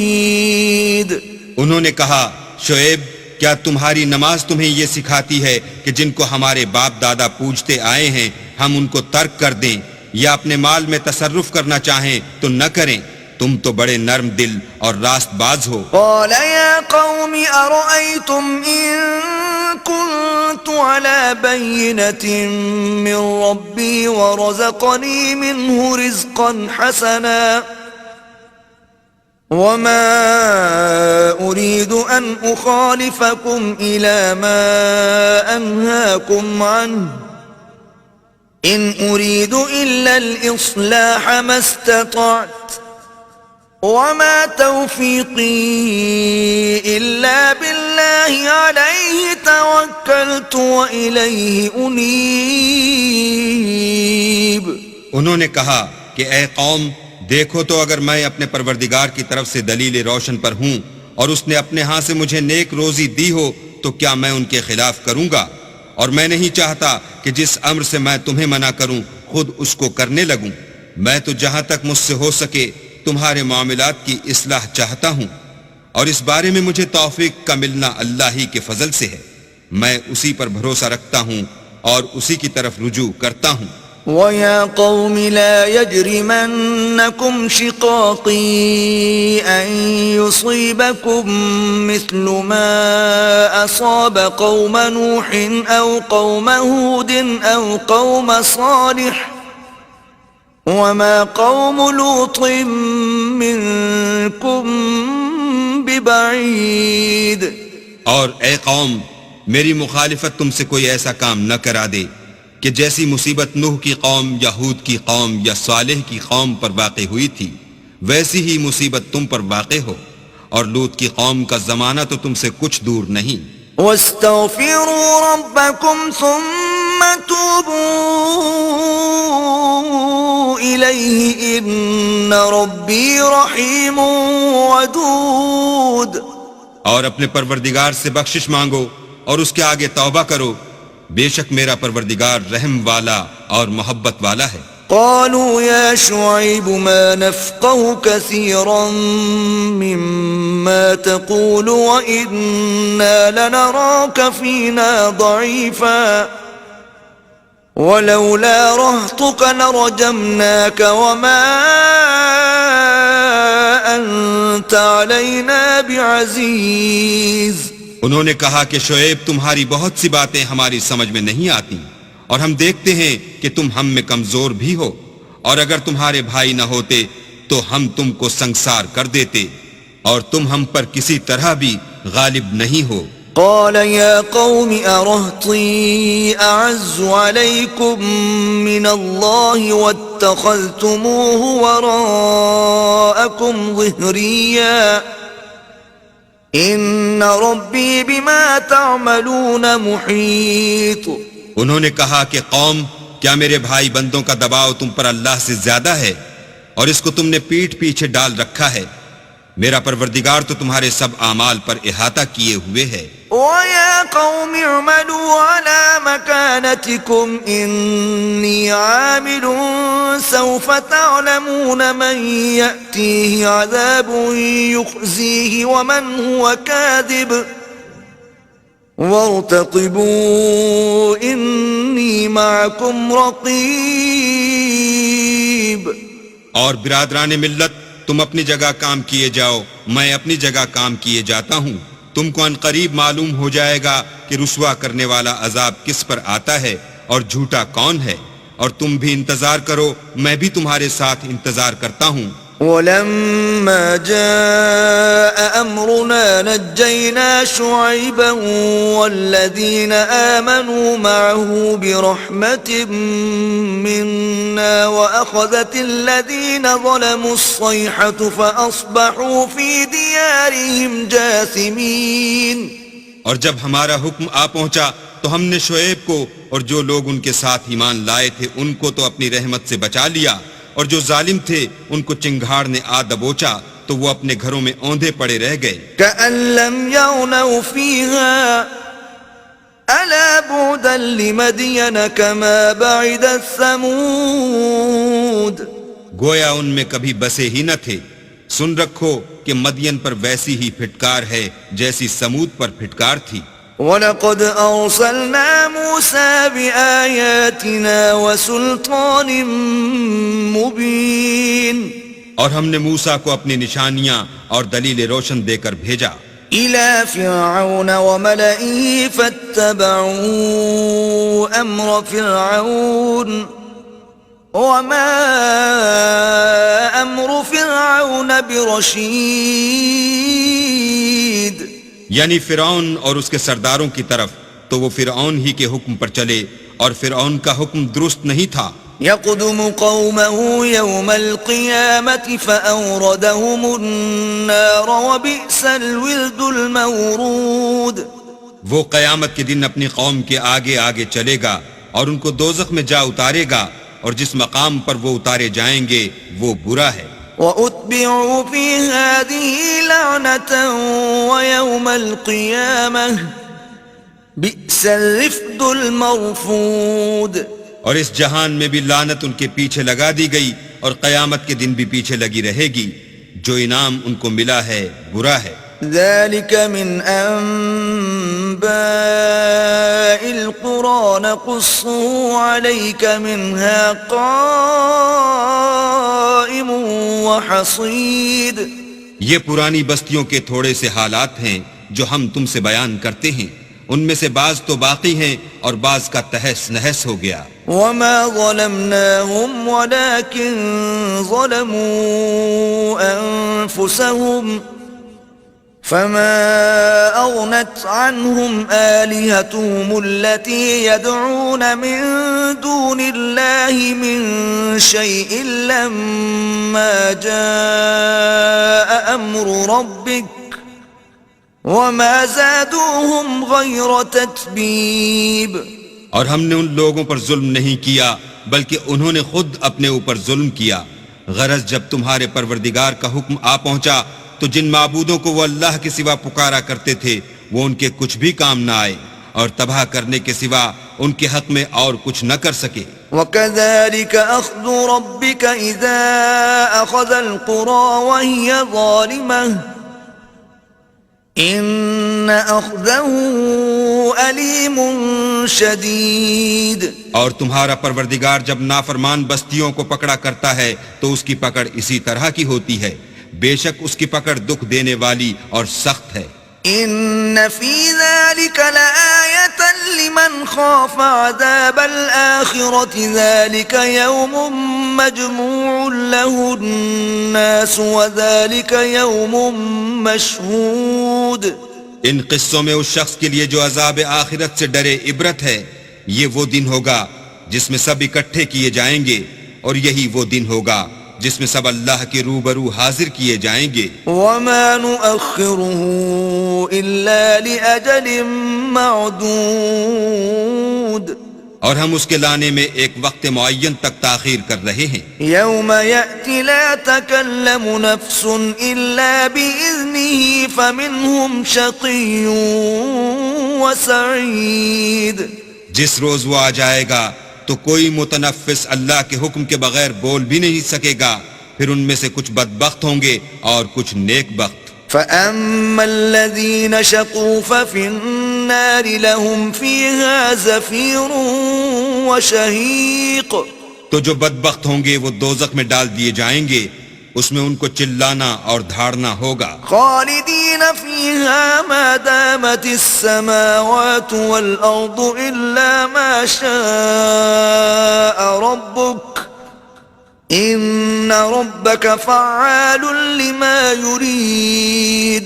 انہوں نے کہا شعیب کیا تمہاری نماز تمہیں یہ سکھاتی ہے کہ جن کو ہمارے باپ دادا پوجتے آئے ہیں ہم ان کو ترک کر دیں یا اپنے مال میں تصرف کرنا چاہیں تو نہ کریں؟ تم تو بڑے نرم دل اور راست باز ہو۔ قال يا قوم أرأيتم إن كنت على بينة من ربي ورزقني منه رزقا حسنا وما أريد أن أخالفكم إلى ما أنهاكم عنه إن أريد إلا الإصلاح ما استطعت وما توفيقي إلا بالله عليه توكلت وإليه أنيب۔ انہوں نے کہا کہ اے قوم دیکھو تو اگر میں اپنے پروردگار کی طرف سے دلیل روشن پر ہوں اور اس نے اپنے ہاں سے مجھے نیک روزی دی ہو تو کیا میں ان کے خلاف کروں گا؟ اور میں نہیں چاہتا کہ جس امر سے میں تمہیں منع کروں خود اس کو کرنے لگوں۔ میں تو جہاں تک مجھ سے ہو سکے تمہارے معاملات کی اصلاح چاہتا ہوں، اور اس بارے میں مجھے توفیق کا ملنا اللہ ہی کے فضل سے ہے۔ میں اسی پر بھروسہ رکھتا ہوں اور اسی کی طرف رجوع کرتا ہوں۔ وَيَا قَوْمِ لَا يَجْرِمَنَّكُمْ شِقَاقِي أَن يُصِيبَكُم مِّثْلُ مَا أَصَابَ قَوْمَ نُوحٍ أَوْ قَوْمَ هُودٍ أَوْ قَوْمَ صَالِحٍ وَمَا قَوْمُ لُوطٍ مِّنكُم بِبَعِيدٍ۔ اور اے قوم میری مخالفت تم سے کوئی ایسا کام نہ کرا دے کہ جیسی مصیبت نوح کی قوم یا ہود کی قوم یا صالح کی قوم پر واقع ہوئی تھی ویسی ہی مصیبت تم پر واقع ہو، اور لوط کی قوم کا زمانہ تو تم سے کچھ دور نہیں۔ وَاسْتَغْفِرُوا رَبَّكُمْ ثُمَّ تُوبُوا إِلَيْهِ إِنَّ رَبِّي رَحِيمٌ وَدُودٌ۔ اور اپنے پروردگار سے بخشش مانگو اور اس کے آگے توبہ کرو، بے شک میرا پروردگار رحم والا اور محبت والا ہے۔ قالوا يا شعيب ما نفقه كثيرا مما تقول وإنا لنراك فينا ضعيفا ولولا رهطك لرجمناك وما أنت علينا بعزيز۔ انہوں نے کہا کہ شعیب تمہاری بہت سی باتیں ہماری سمجھ میں نہیں آتی، اور ہم دیکھتے ہیں کہ تم ہم میں کمزور بھی ہو، اور اگر تمہارے بھائی نہ ہوتے تو ہم تم کو سنگسار کر دیتے، اور تم ہم پر کسی طرح بھی غالب نہیں ہو۔ قال يا قوم أرهطي أعز عليكم من الله واتخذتموه وراءكم ظهريا إن ربي بما تعملون محيط۔ انہوں نے کہا کہ قوم کیا میرے بھائی بندوں کا دباؤ تم پر اللہ سے زیادہ ہے اور اس کو تم نے پیٹھ پیچھے ڈال رکھا ہے؟ میرا پروردگار تو تمہارے سب اعمال پر احاطہ کیے ہوئے ہے۔ وَيَا قَوْمِ اعْمَلُوا عَلَى مَكَانَتِكُمْ إِنِّي عَامِلٌ سَوْفَ تَعْلَمُونَ مَنْ يَأْتِيهِ عَذَابٌ يُخْزِيهِ وَمَنْ هُوَ كَاذِبٌ وَارْتَقِبُوا إِنِّي مَعَكُمْ رَقِيبٌ۔ اور برادران ملت تم اپنی جگہ کام کیے جاؤ، میں اپنی جگہ کام کیے جاتا ہوں۔ تم کو ان قریب معلوم ہو جائے گا کہ رسوا کرنے والا عذاب کس پر آتا ہے اور جھوٹا کون ہے، اور تم بھی انتظار کرو، میں بھی تمہارے ساتھ انتظار کرتا ہوں۔ وَلَمَّا جَاءَ أَمْرُنَا نَجَّيْنَا شُعَيْبًا وَالَّذِينَ آمَنُوا مَعَهُ بِرَحْمَةٍ مِّنَّا وَأَخَذَتِ الَّذِينَ ظَلَمُوا الصَّيْحَةُ فَأَصْبَحُوا فِي دِيَارِهِمْ جَاثِمِينَ۔ اور جب ہمارا حکم آ پہنچا تو ہم نے شعیب کو اور جو لوگ ان کے ساتھ ایمان لائے تھے ان کو تو اپنی رحمت سے بچا لیا، اور جو ظالم تھے ان کو چنگھاڑ نے آ دبوچا تو وہ اپنے گھروں میں اوندھے پڑے رہ گئے۔ كَأَن لَّمْ يَغْنَوْا فِيهَا أَلَا بُعْدًا لِّمَدْيَنَ كَمَا بَعِدَتْ ثَمُودُ۔ گویا ان میں کبھی بسے ہی نہ تھے، سن رکھو کہ مدین پر ویسی ہی پھٹکار ہے جیسی سمود پر پھٹکار تھی. وَلَقَدْ أَرْسَلْنَا مُوسَى بِآيَاتِنَا وَسُلْطَانٍ مُبِينٍ اور ہم نے موسیٰ کو اپنی نشانیاں اور دلیل روشن دے کر بھیجا إِلَى فِرْعَوْنَ وَمَلَئِهِ فَاتَّبَعُوا أَمْرَ فِرْعَوْنَ وَمَا أَمْرُ فِرْعَوْنَ بِرَشِيدٍ. یعنی فرعون اور اس کے سرداروں کی طرف تو وہ فرعون ہی کے حکم پر چلے اور فرعون کا حکم درست نہیں تھا. يقدم قومه يوم القيامة فأوردهم النار وبئس الورد المورود. وہ قیامت کے دن اپنی قوم کے آگے آگے چلے گا اور ان کو دوزخ میں جا اتارے گا اور جس مقام پر وہ اتارے جائیں گے وہ برا ہے. وَأُتْبِعُوا فِي هَذِهِ لَعْنَةً وَيَوْمَ الْقِيَامَةِ بِئْسَ الرِّفْدُ الْمَرْفُودُ. اور اس جہان میں بھی لعنت ان کے پیچھے لگا دی گئی اور قیامت کے دن بھی پیچھے لگی رہے گی. جو انعام ان کو ملا ہے برا ہے. ذَلِكَ مِنْ أَنْبَاءِ الْقُرَى نَقُصُّهُ عَلَيْكَ مِنْهَا قَائِمٌ وَحَصِيدٌ. یہ پرانی بستیوں کے تھوڑے سے حالات ہیں جو ہم تم سے بیان کرتے ہیں. ان میں سے بعض تو باقی ہیں اور بعض کا تہس نہس ہو گیا. وَمَا ظَلَمْنَاهُمْ وَلَكِنْ ظَلَمُوا أَنفُسَهُمْ فَمَا أَغْنَتْ عَنْهُمْ آلِهَتُهُمُ الَّتِي يَدْعُونَ مِن دُونِ اللَّهِ مِن شَيْءٍ لَمَّا جَاءَ أَمْرُ رَبِّكَ وَمَا زَادُوهُمْ غَيْرَ تَتْبِيبٍ. اور ہم نے ان لوگوں پر ظلم نہیں کیا بلکہ انہوں نے خود اپنے اوپر ظلم کیا. غرض جب تمہارے پروردگار کا حکم آ پہنچا تو جن معبودوں کو وہ اللہ کے سوا پکارا کرتے تھے وہ ان کے کچھ بھی کام نہ آئے اور تباہ کرنے کے سوا ان کے حق میں اور کچھ نہ کر سکے. وَكَذَلِكَ أَخْذُ رَبِّكَ إِذَا أَخَذَ الْقُرَى وَهِيَ ظَالِمَةٌ إِنَّ أَخْذَهُ أَلِيمٌ شَدِيدٌ. اور تمہارا پروردگار جب نافرمان بستیوں کو پکڑا کرتا ہے تو اس کی پکڑ اسی طرح کی ہوتی ہے. بے شک اس کی پکڑ دکھ دینے والی اور سخت ہے. إِنَّ فِي ذَلِكَ لَآيَةً لِمَنْ خَافَ عَذَابَ الْآخِرَةِ ذَلِكَ يَوْمٌ مَجْمُوعٌ لَهُ النَّاسُ وَذَلِكَ يَوْمٌ مَشْهُودٌ. ان قصوں میں اس شخص کے لیے جو عذاب آخرت سے ڈرے عبرت ہے. یہ وہ دن ہوگا جس میں سب اکٹھے کیے جائیں گے اور یہی وہ دن ہوگا جس میں سب اللہ کے روبرو حاضر کیے جائیں گے. وَمَا نُؤَخِّرُهُ إِلَّا لِأَجَلٍ مَعْدُودٍ. اور ہم اس کے لانے میں ایک وقت معین تک تاخیر کر رہے ہیں. يَوْمَ يَأْتِ لَا تَكَلَّمُ نَفْسٌ إِلَّا بِإِذْنِهِ فَمِنْهُمْ شَقِيٌّ وَسَعِيدٌ. جس روز وہ آ جائے گا تو کوئی متنفس اللہ کے حکم کے بغیر بول بھی نہیں سکے گا. پھر ان میں سے کچھ بدبخت ہوں گے اور کچھ نیک بخت. فَأَمَّا الَّذِينَ شَقُوا فَفِي النَّارِ لَهُمْ فِيهَا زَفِيرٌ وَشَهِيقٌ. تو جو بدبخت ہوں گے وہ دوزخ میں ڈال دیے جائیں گے. اس میں ان کو چلانا اور دھاڑنا ہوگا. خالدین فیہا ما دامت السماوات والارض الا ما شاء ربک ان ربک فعال لما یرید.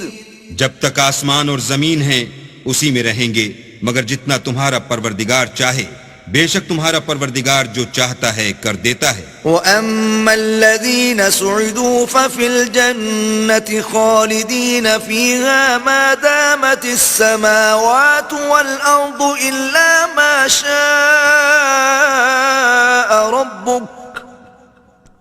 جب تک آسمان اور زمین ہیں اسی میں رہیں گے مگر جتنا تمہارا پروردگار چاہے. بے شک تمہارا پروردگار جو چاہتا ہے کر دیتا ہے. وَأَمَّا الَّذِينَ سُعِدُوا فَفِي الْجَنَّةِ خَالِدِينَ فِيهَا مَا دَامَتِ السَّمَاوَاتُ وَالْأَرْضُ إِلَّا مَا شَاءَ رَبُّكَ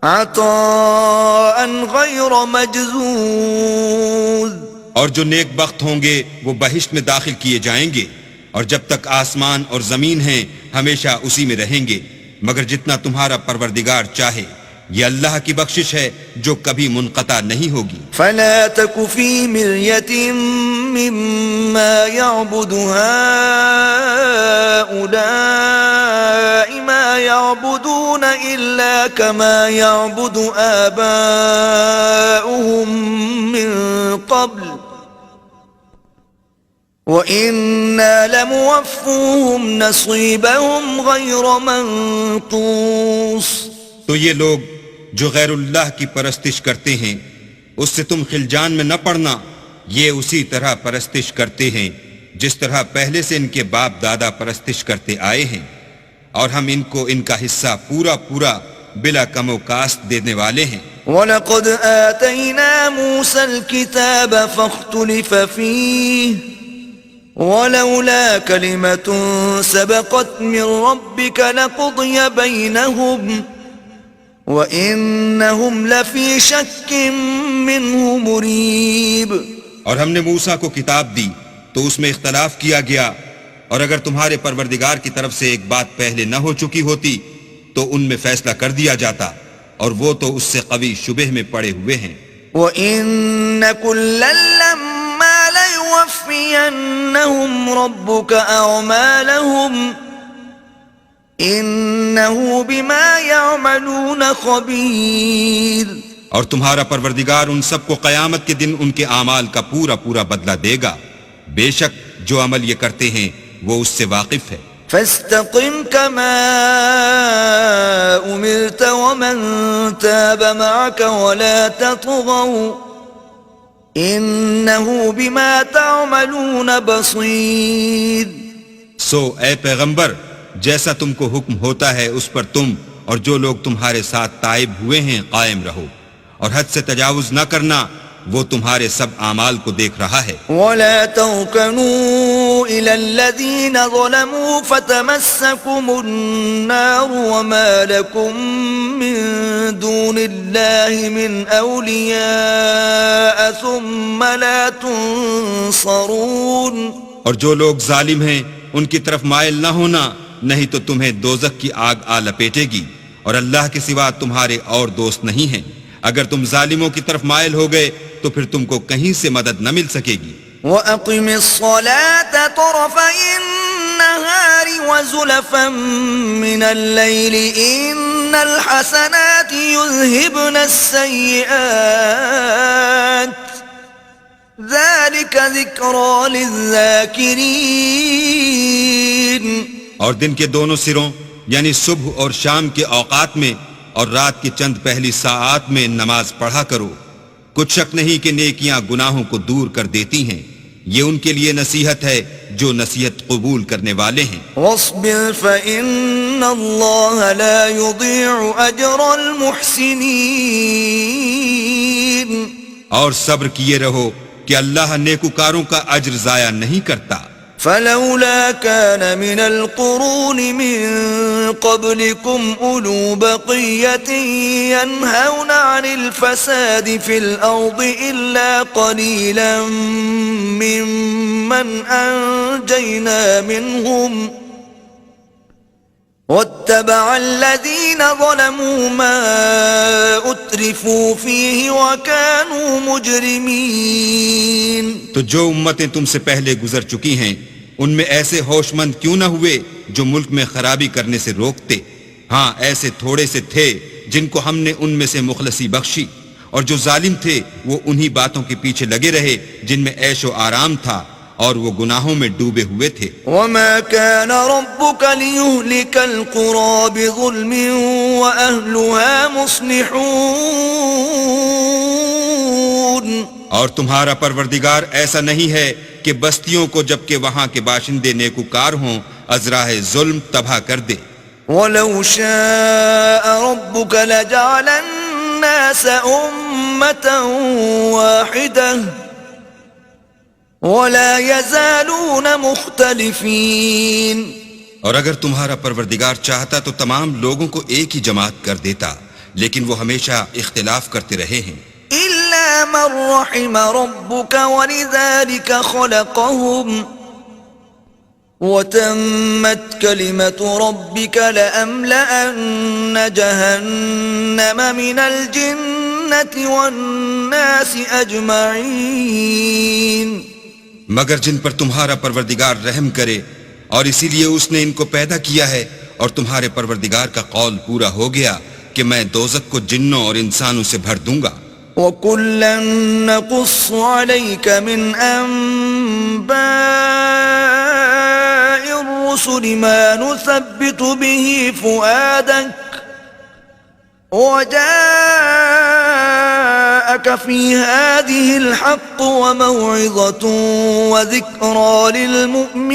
عَطَاءً غَيْرَ مَجْذُوذٍ. اور جو نیک بخت ہوں گے وہ بہشت میں داخل کیے جائیں گے اور جب تک آسمان اور زمین ہیں ہمیشہ اسی میں رہیں گے مگر جتنا تمہارا پروردگار چاہے. یہ اللہ کی بخشش ہے جو کبھی منقطع نہیں ہوگی. فلا تك في مرية مما يعبد هؤلاء ما يعبدون إلا كما يعبد آباؤهم من قبل وَإِنَّا لَمُوَفُّوهُمْ نَصِيبَهُمْ غَيْرَ مَنْقُوصٍ. تو یہ لوگ جو غیر اللہ کی پرستش کرتے ہیں اس سے تم خلجان میں نہ پڑنا. یہ اسی طرح پرستش کرتے ہیں جس طرح پہلے سے ان کے باپ دادا پرستش کرتے آئے ہیں، اور ہم ان کو ان کا حصہ پورا پورا بلا کم و کاست دینے والے ہیں. وَلَقَدْ آتَيْنَا مُوسَى الْكِتَابَ فَاخْتُلِفَ فِيهِ وَلَوْلَا كَلِمَةٌ سَبَقَتْ مِنْ رَبِّكَ لَقُضِيَ بَيْنَهُمْ وَإِنَّهُمْ لَفِي شَكٍّ مِّنْهُ مُرِيبٍ. اور ہم نے موسیٰ کو کتاب دی تو اس میں اختلاف کیا گیا، اور اگر تمہارے پروردگار کی طرف سے ایک بات پہلے نہ ہو چکی ہوتی تو ان میں فیصلہ کر دیا جاتا، اور وہ تو اس سے قوی شبہ میں پڑے ہوئے ہیں. وَإِنَّ كُلًّا لَمَّا لَيُوَفِّيَنَّهُمْ رَبُّكَ أَعْمَالَهُمْ إِنَّهُ بِمَا يَعْمَلُونَ خَبِيرٌ. اور تمہارا پروردگار ان سب کو قیامت کے دن ان کے اعمال کا پورا پورا بدلہ دے گا. بے شک جو عمل یہ کرتے ہیں وہ اس سے واقف ہے. فاستقم كما أمرت ومن تاب معك ولا تطغوا إنه بما تعملون بصير. سو اے پیغمبر، جیسا تم کو حکم ہوتا ہے اس پر تم اور جو لوگ تمہارے ساتھ تائب ہوئے ہیں قائم رہو، اور حد سے تجاوز نہ کرنا، وہ تمہارے سب اعمال کو دیکھ رہا ہے. ولا تركنوا إلى الذين ظلموا فتمسكم النار وما لكم من دون الله من أولياء ثم لا تنصرون. اور جو لوگ ظالم ہیں ان کی طرف مائل نہ ہونا، نہیں تو تمہیں دوزخ کی آگ آ لپیٹے گی، اور اللہ کے سوا تمہارے اور دوست نہیں ہیں. اگر تم ظالموں کی طرف مائل ہو گئے تو پھر تم کو کہیں سے مدد نہ مل سکے گی. وَأَقِمِ الصَّلَاةَ طَرَفَيِ النَّهَارِ وَزُلَفًا مِّنَ اللَّيْلِ إِنَّ الْحَسَنَاتِ يُذْهِبْنَ السَّيِّئَاتِ ذَلِكَ ذِكْرَى لِلذَّاكِرِينَ. اور دن کے دونوں سروں یعنی صبح اور شام کے اوقات میں اور رات کی چند پہلی ساعات میں نماز پڑھا کرو. کچھ شک نہیں کہ نیکیاں گناہوں کو دور کر دیتی ہیں. یہ ان کے لیے نصیحت ہے جو نصیحت قبول کرنے والے ہیں. وَاصْبِرْ فَإِنَّ اللَّهَ لَا يُضِيعُ أَجْرَ الْمُحْسِنِينَ. اور صبر کیے رہو کہ اللہ نیکوکاروں کا اجر ضائع نہیں کرتا. فلولا كان من القرون من قبلكم أولو بقية ينهون عن الفساد في الأرض إلا قليلا ممن أنجينا منهم واتبع الذين ظلموا ما أترفوا فيه وكانوا مجرمين. تو جو امتیں تم سے پہلے گزر چکی ہیں ان میں ایسے ہوش مند کیوں نہ ہوئے جو ملک میں خرابی کرنے سے روکتے؟ ہاں ایسے تھوڑے سے تھے جن کو ہم نے ان میں سے مخلصی بخشی، اور جو ظالم تھے وہ انہی باتوں کے پیچھے لگے رہے جن میں عیش و آرام تھا اور وہ گناہوں میں ڈوبے ہوئے تھے. وما كان ربك ليهلك القرى بظلم وأهلها مصلحون. اور تمہارا پروردگار ایسا نہیں ہے کہ بستیوں کو جبکہ وہاں کے باشندے نیکوکار ہوں ازراہ ظلم تباہ کر دے. ولو شاء ربك لجعل الناس أمة واحدة ولا يزالون مختلفين. اور اگر تمہارا پروردگار چاہتا تو تمام لوگوں کو ایک ہی جماعت کر دیتا، لیکن وہ ہمیشہ اختلاف کرتے رہے ہیں. إلا من رحم ربك ولذلك خلقهم وتمت كلمة ربك لأملأن جهنم من الجنة والناس أجمعين. مگر جن پر تمہارا پروردگار رحم کرے، اور اسی لیے اس نے ان کو پیدا کیا ہے، اور تمہارے پروردگار کا قول پورا ہو گیا کہ میں دوزخ کو جنوں اور انسانوں سے بھر دوں گا. وَكُلًّا نَّقُصُّ عَلَيْكَ مِنْ أَنبَاءِ الرُّسُلِ مَا نُثَبِّتُ بِهِ فُؤَادَكَ وَجَاءَكَ فِي هَٰذِهِ الْحَقُّ وَمَوْعِظَةٌ وَذِكْرَىٰ لِلْمُؤْمِنِينَ.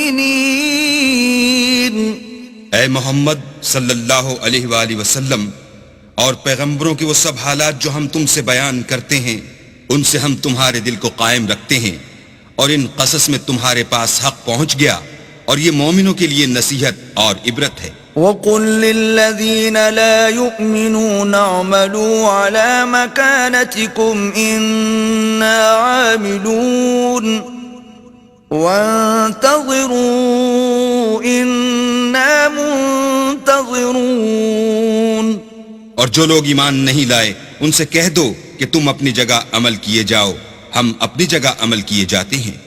اے محمد صلی اللہ علیہ وآلہ وسلم، اور پیغمبروں کے وہ سب حالات جو ہم تم سے بیان کرتے ہیں، ان سے ہم تمہارے دل کو قائم رکھتے ہیں، اور ان قصص میں تمہارے پاس حق پہنچ گیا، اور یہ مومنوں کے لیے نصیحت اور عبرت ہے. وَقُل لِّلَّذِينَ لَا يُؤْمِنُونَ اعْمَلُوا عَلَىٰ مَكَانَتِكُمْ إِنَّا عَامِلُونَ وَانتَظِرُوا إِنَّا مُنتَظِرُونَ. اور جو لوگ ایمان نہیں لائے ان سے کہہ دو کہ تم اپنی جگہ عمل کیے جاؤ، ہم اپنی جگہ عمل کیے جاتے ہیں،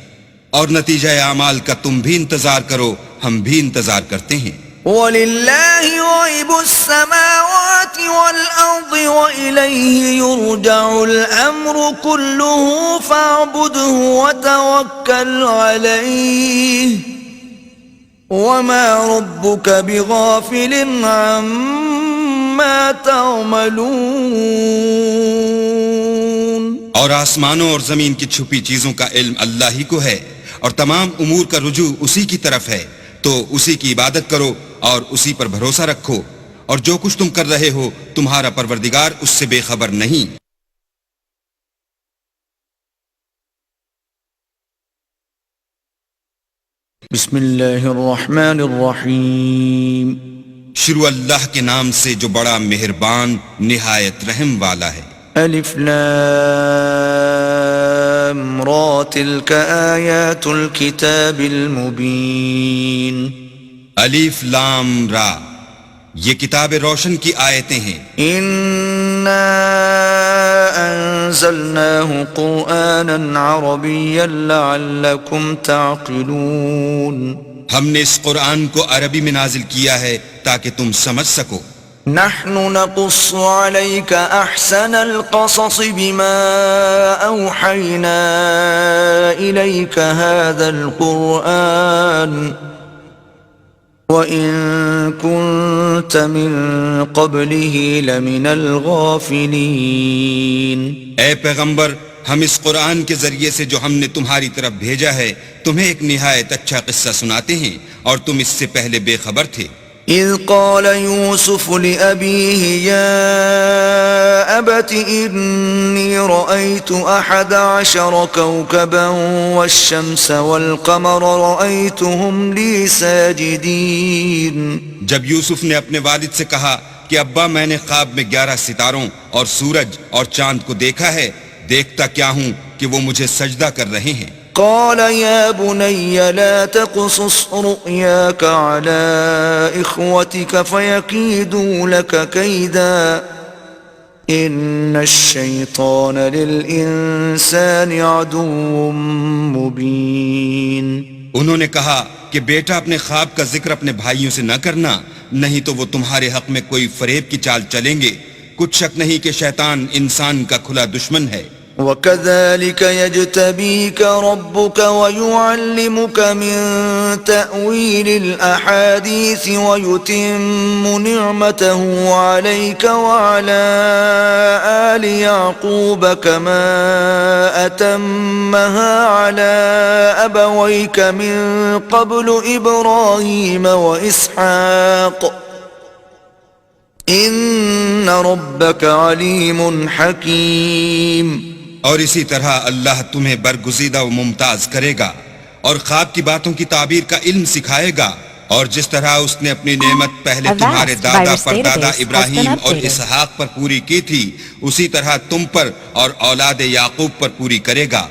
اور نتیجہ اعمال کا تم بھی انتظار کرو، ہم بھی انتظار کرتے ہیں. وَلِلَّهِ غَيْبُ السَّمَاوَاتِ وَالْأَرْضِ وَإِلَيْهِ يُرْجَعُ الْأَمْرُ كُلُّهُ فَاعْبُدْهُ وَتَوَكَّلْ عَلَيْهِ وَمَا رَبُّكَ بِغَافِلٍ عَمَّا تَعْمَلُونَ. اور آسمانوں اور زمین کی چھپی چیزوں کا علم اللہ ہی کو ہے، اور تمام امور کا رجوع اسی کی طرف ہے، تو اسی کی عبادت کرو اور اسی پر بھروسہ رکھو، اور جو کچھ تم کر رہے ہو تمہارا پروردگار اس سے بے خبر نہیں. بسم اللہ الرحمن الرحیم. شروع اللہ کے نام سے جو بڑا مہربان نہایت رحم والا ہے. الف لام را تلک آیات الکتاب المبین. الف لام را، یہ کتاب روشن کی آیتیں ہیں. انا انزلناه قرآنا عربیا لعلکم تعقلون. ہم نے اس قرآن کو عربی میں نازل کیا ہے تاکہ تم سمجھ سکو. نحن نقص عليك احسن القصص بما اوحينا اليك هذا القرآن وان كنت من قبله لمن الغافلين. اے پیغمبر، ہم اس قرآن کے ذریعے سے جو ہم نے تمہاری طرف بھیجا ہے تمہیں ایک نہایت اچھا قصہ سناتے ہیں، اور تم اس سے پہلے بے خبر تھے. اذ قال يوسف لأبيه يا أبت إني رأيت 11 كوكبا والشمس والقمر رأيتهم لي ساجدين. جب یوسف نے اپنے والد سے کہا کہ ابا میں نے خواب میں 11 ستاروں اور سورج اور چاند کو دیکھا ہے، دیکھتا کیا ہوں کہ وہ مجھے سجدہ کر رہے ہیں. قال يا بني لا تقصص رؤياك على إخوتك فيكيدوا لك كيدا إن الشيطان للإنسان عدو مبين. انہوں نے کہا کہ بیٹا اپنے خواب کا ذکر اپنے بھائیوں سے نہ کرنا، نہیں تو وہ تمہارے حق میں کوئی فریب کی چال چلیں گے. کچھ شک نہیں کہ شیطان انسان کا کھلا دشمن ہے. وَكَذَلِكَ يَجْتَبِيكَ رَبُّكَ وَيُعَلِّمُكَ مِن تَأْوِيلِ الْأَحَادِيثِ وَيُتِمُّ نِعْمَتَهُ عَلَيْكَ وَعَلَى آلِ يَعْقُوبَ كَمَا أَتَمَّهَا عَلَى أَبَوَيْكَ مِن قَبْلُ إِبْرَاهِيمَ وَإِسْحَاقَ ان ربک علیم حکیم. اور اسی طرح اللہ تمہیں برگزیدہ و ممتاز کرے گا، اور خواب کی باتوں کی تعبیر کا علم سکھائے گا، اور جس طرح اس نے اپنی نعمت پہلے تمہارے دادا پردادا ابراہیم اور اسحاق پر پوری کی تھی، اسی طرح تم پر اور اولاد یعقوب پر پوری کرے گا.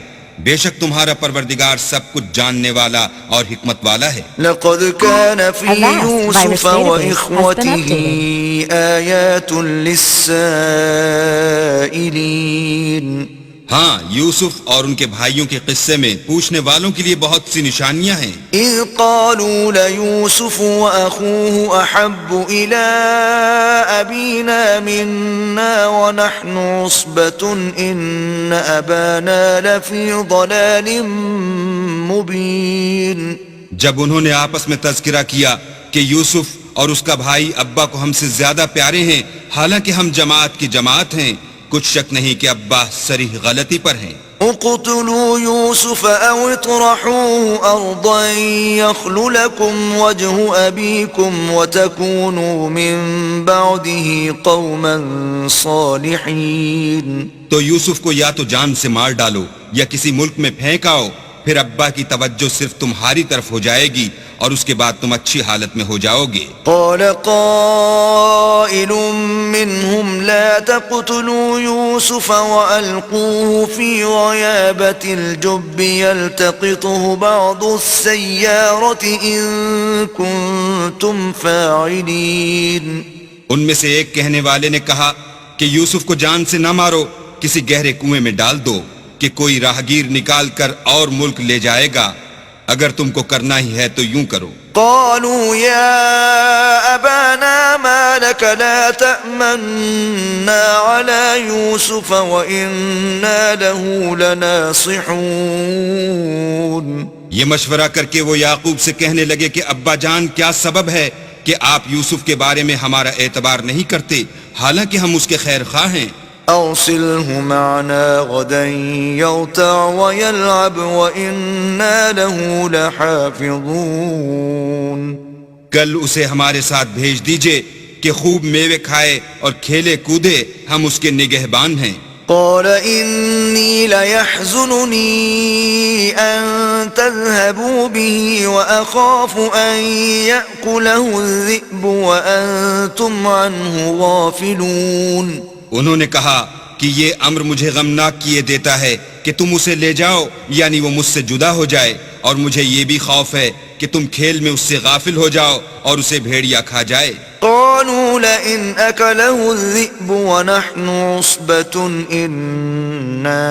بے شک تمہارا پروردگار سب کچھ جاننے والا اور حکمت والا ہے. لقد كان في يوسف وإخوته آيات للسائلين. ہاں، یوسف اور ان کے بھائیوں کے قصے میں پوچھنے والوں کے لیے بہت سی نشانیاں ہیں. إذ قالوا ليوسف وأخوه أحب إلى أبينا منا ونحن عصبة إن أبانا لفي ضلال مبين. جب انہوں نے آپس میں تذکرہ کیا کہ یوسف اور اس کا بھائی ابا کو ہم سے زیادہ پیارے ہیں، حالانکہ ہم جماعت کی جماعت ہیں، کچھ شک نہیں کہ ابا صریح غلطی پر ہیں. اقتلوا يوسف أو اطرحوه أرضا يخل لكم وجه أبيكم وتكونوا من بعده قوما صالحين. تو یوسف کو یا تو جان سے مار ڈالو یا کسی ملک میں پھینک آؤ، پھر ابا کی توجہ صرف تمہاری طرف ہو جائے گی اور اس کے بعد تم اچھی حالت میں ہو جاؤ گے. قال قائل منهم لا تقتلوا يوسف وألقوه في غيابة الجب يلتقطه بعض السيارة إن كنتم فاعلين. ان میں سے ایک کہنے والے نے کہا کہ یوسف کو جان سے نہ مارو، کسی گہرے کنویں میں ڈال دو کہ کوئی راہگیر نکال کر اور ملک لے جائے گا. اگر تم کو کرنا ہی ہے تو یوں کرو. قالوا يا أبانا ما لك لا تأمنا على يوسف وإنا له لناصحون. یہ مشورہ کر کے وہ یعقوب سے کہنے لگے کہ ابا جان، کیا سبب ہے کہ آپ یوسف کے بارے میں ہمارا اعتبار نہیں کرتے، حالانکہ ہم اس کے خیر خواہ ہیں. أرسله معنا غدا يرتع ويلعب وإنا له لحافظون. کل اسے ہمارے ساتھ بھیج دیجئے کہ خوب میوے کھائے اور کھیلے کودے، ہم اس کے نگہبان ہیں. قال إني ليحزنني أن تذهبوا به وأخاف أن يأكله الذئب وأنتم عنه غافلون. انہوں نے کہا کہ یہ امر مجھے غمناک کیے دیتا ہے کہ تم اسے لے جاؤ، یعنی وہ مجھ سے جدا ہو جائے، اور مجھے یہ بھی خوف ہے کہ تم کھیل میں اس سے غافل ہو جاؤ اور اسے بھیڑیا کھا جائے. قالوا لئن أكله الذئب ونحن عصبة إنا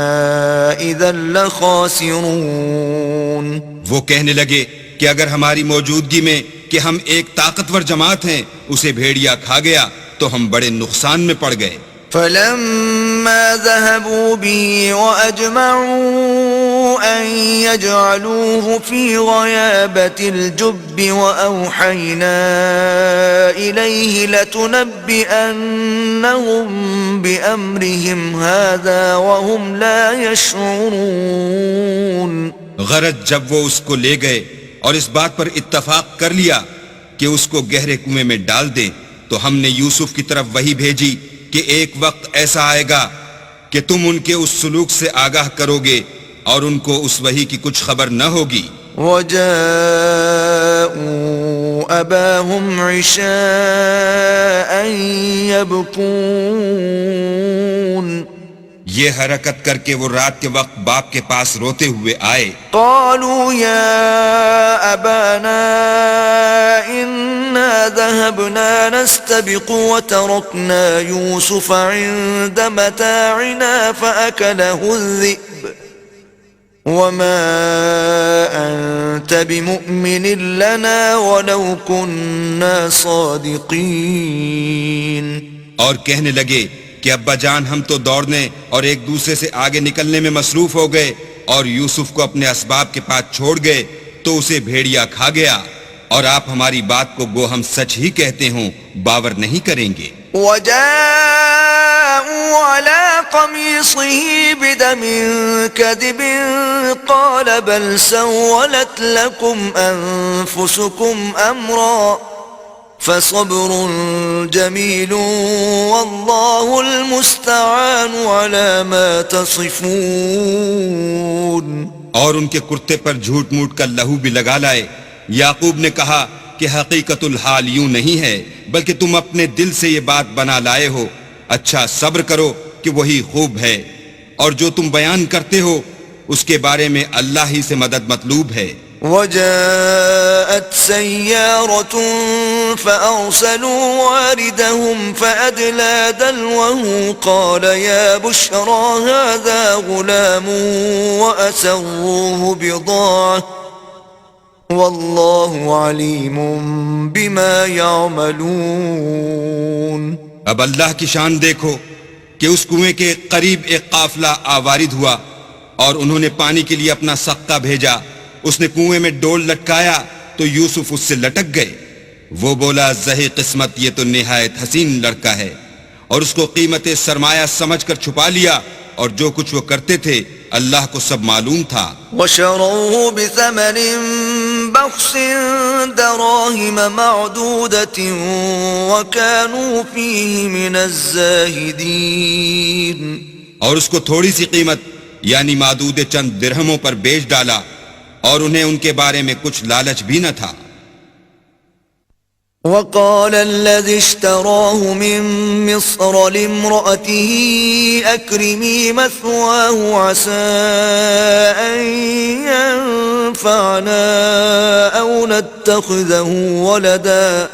إذا لخاسرون. وہ کہنے لگے کہ اگر ہماری موجودگی میں کہ ہم ایک طاقتور جماعت ہیں اسے بھیڑیا کھا گیا تو ہم بڑے نقصان میں پڑ گئے. فلما ذهبوا به وأجمعوا أن يجعلوه في غيابة الجب وأوحينا إليه لتنبئنهم بأمرهم هذا وهم لا يشعرون. غرض جب وہ اس کو لے گئے اور اس بات پر اتفاق کر لیا کہ اس کو گہرے کنویں میں ڈال دیں، تو ہم نے یوسف کی طرف وحی بھیجی کہ ایک وقت ایسا آئے گا کہ تم ان کے اس سلوک سے آگاہ کرو گے اور ان کو اس وحی کی کچھ خبر نہ ہوگی. وجاءوا أباهم عشاء يبكون. یہ حرکت کر کے وہ رات کے وقت باپ کے پاس روتے ہوئے آئے. قالوا يا أبانا إنا ذهبنا نستبق وتركنا يوسف عند متاعنا فأكله الذئب وما أنت بمؤمن لنا ولو كنا صادقين. اور کہنے لگے کہ ابا جان، ہم تو دوڑنے اور ایک دوسرے سے آگے نکلنے میں مصروف ہو گئے اور یوسف کو اپنے اسباب کے پاس چھوڑ گئے تو اسے بھیڑیا کھا گیا، اور آپ ہماری بات کو گو ہم سچ ہی کہتے ہوں باور نہیں کریں گے. وجاءوا على قميصه بدم كذب قال بل سولت لكم أنفسكم أمرا فصبر جميل والله المستعان على ما تصفون. اور ان کے کرتے پر جھوٹ موٹ کا لہو بھی لگا لائے. یعقوب نے کہا کہ حقیقت الحال یوں نہیں ہے بلکہ تم اپنے دل سے یہ بات بنا لائے ہو. اچھا صبر کرو کہ وہی خوب ہے، اور جو تم بیان کرتے ہو اس کے بارے میں اللہ ہی سے مدد مطلوب ہے. وجاءت سيارة فأرسلوا واردهم فأدلى دلوه قال يا بشرى هذا غلام وأسروه بضاعة والله عليم بما يعملون. اب اللہ کی شان دیکھو کہ اس کنویں کے قریب ایک قافلہ آوارد ہوا اور انہوں نے پانی کے لیے اپنا سقہ بھیجا. اس نے کنویں میں ڈول لٹکایا تو یوسف اس سے لٹک گئے. وہ بولا زہی قسمت یہ تو نہایت حسین لڑکا ہے، اور اس کو قیمت سرمایہ سمجھ کر چھپا لیا، اور جو کچھ وہ کرتے تھے اللہ کو سب معلوم تھا. وشروه بثمن بخس دراهم معدودة وكانوا فيه من الزاهدين. اور اس کو تھوڑی سی قیمت یعنی معدود چند درہموں پر بیچ ڈالا، اور انہیں ان کے بارے میں کچھ لالچ بھی نہ تھا. وقال الذي اشتراه من مصر لامرأته أكرمي مثواه عسى أن ينفعنا أو نتخذه ولدا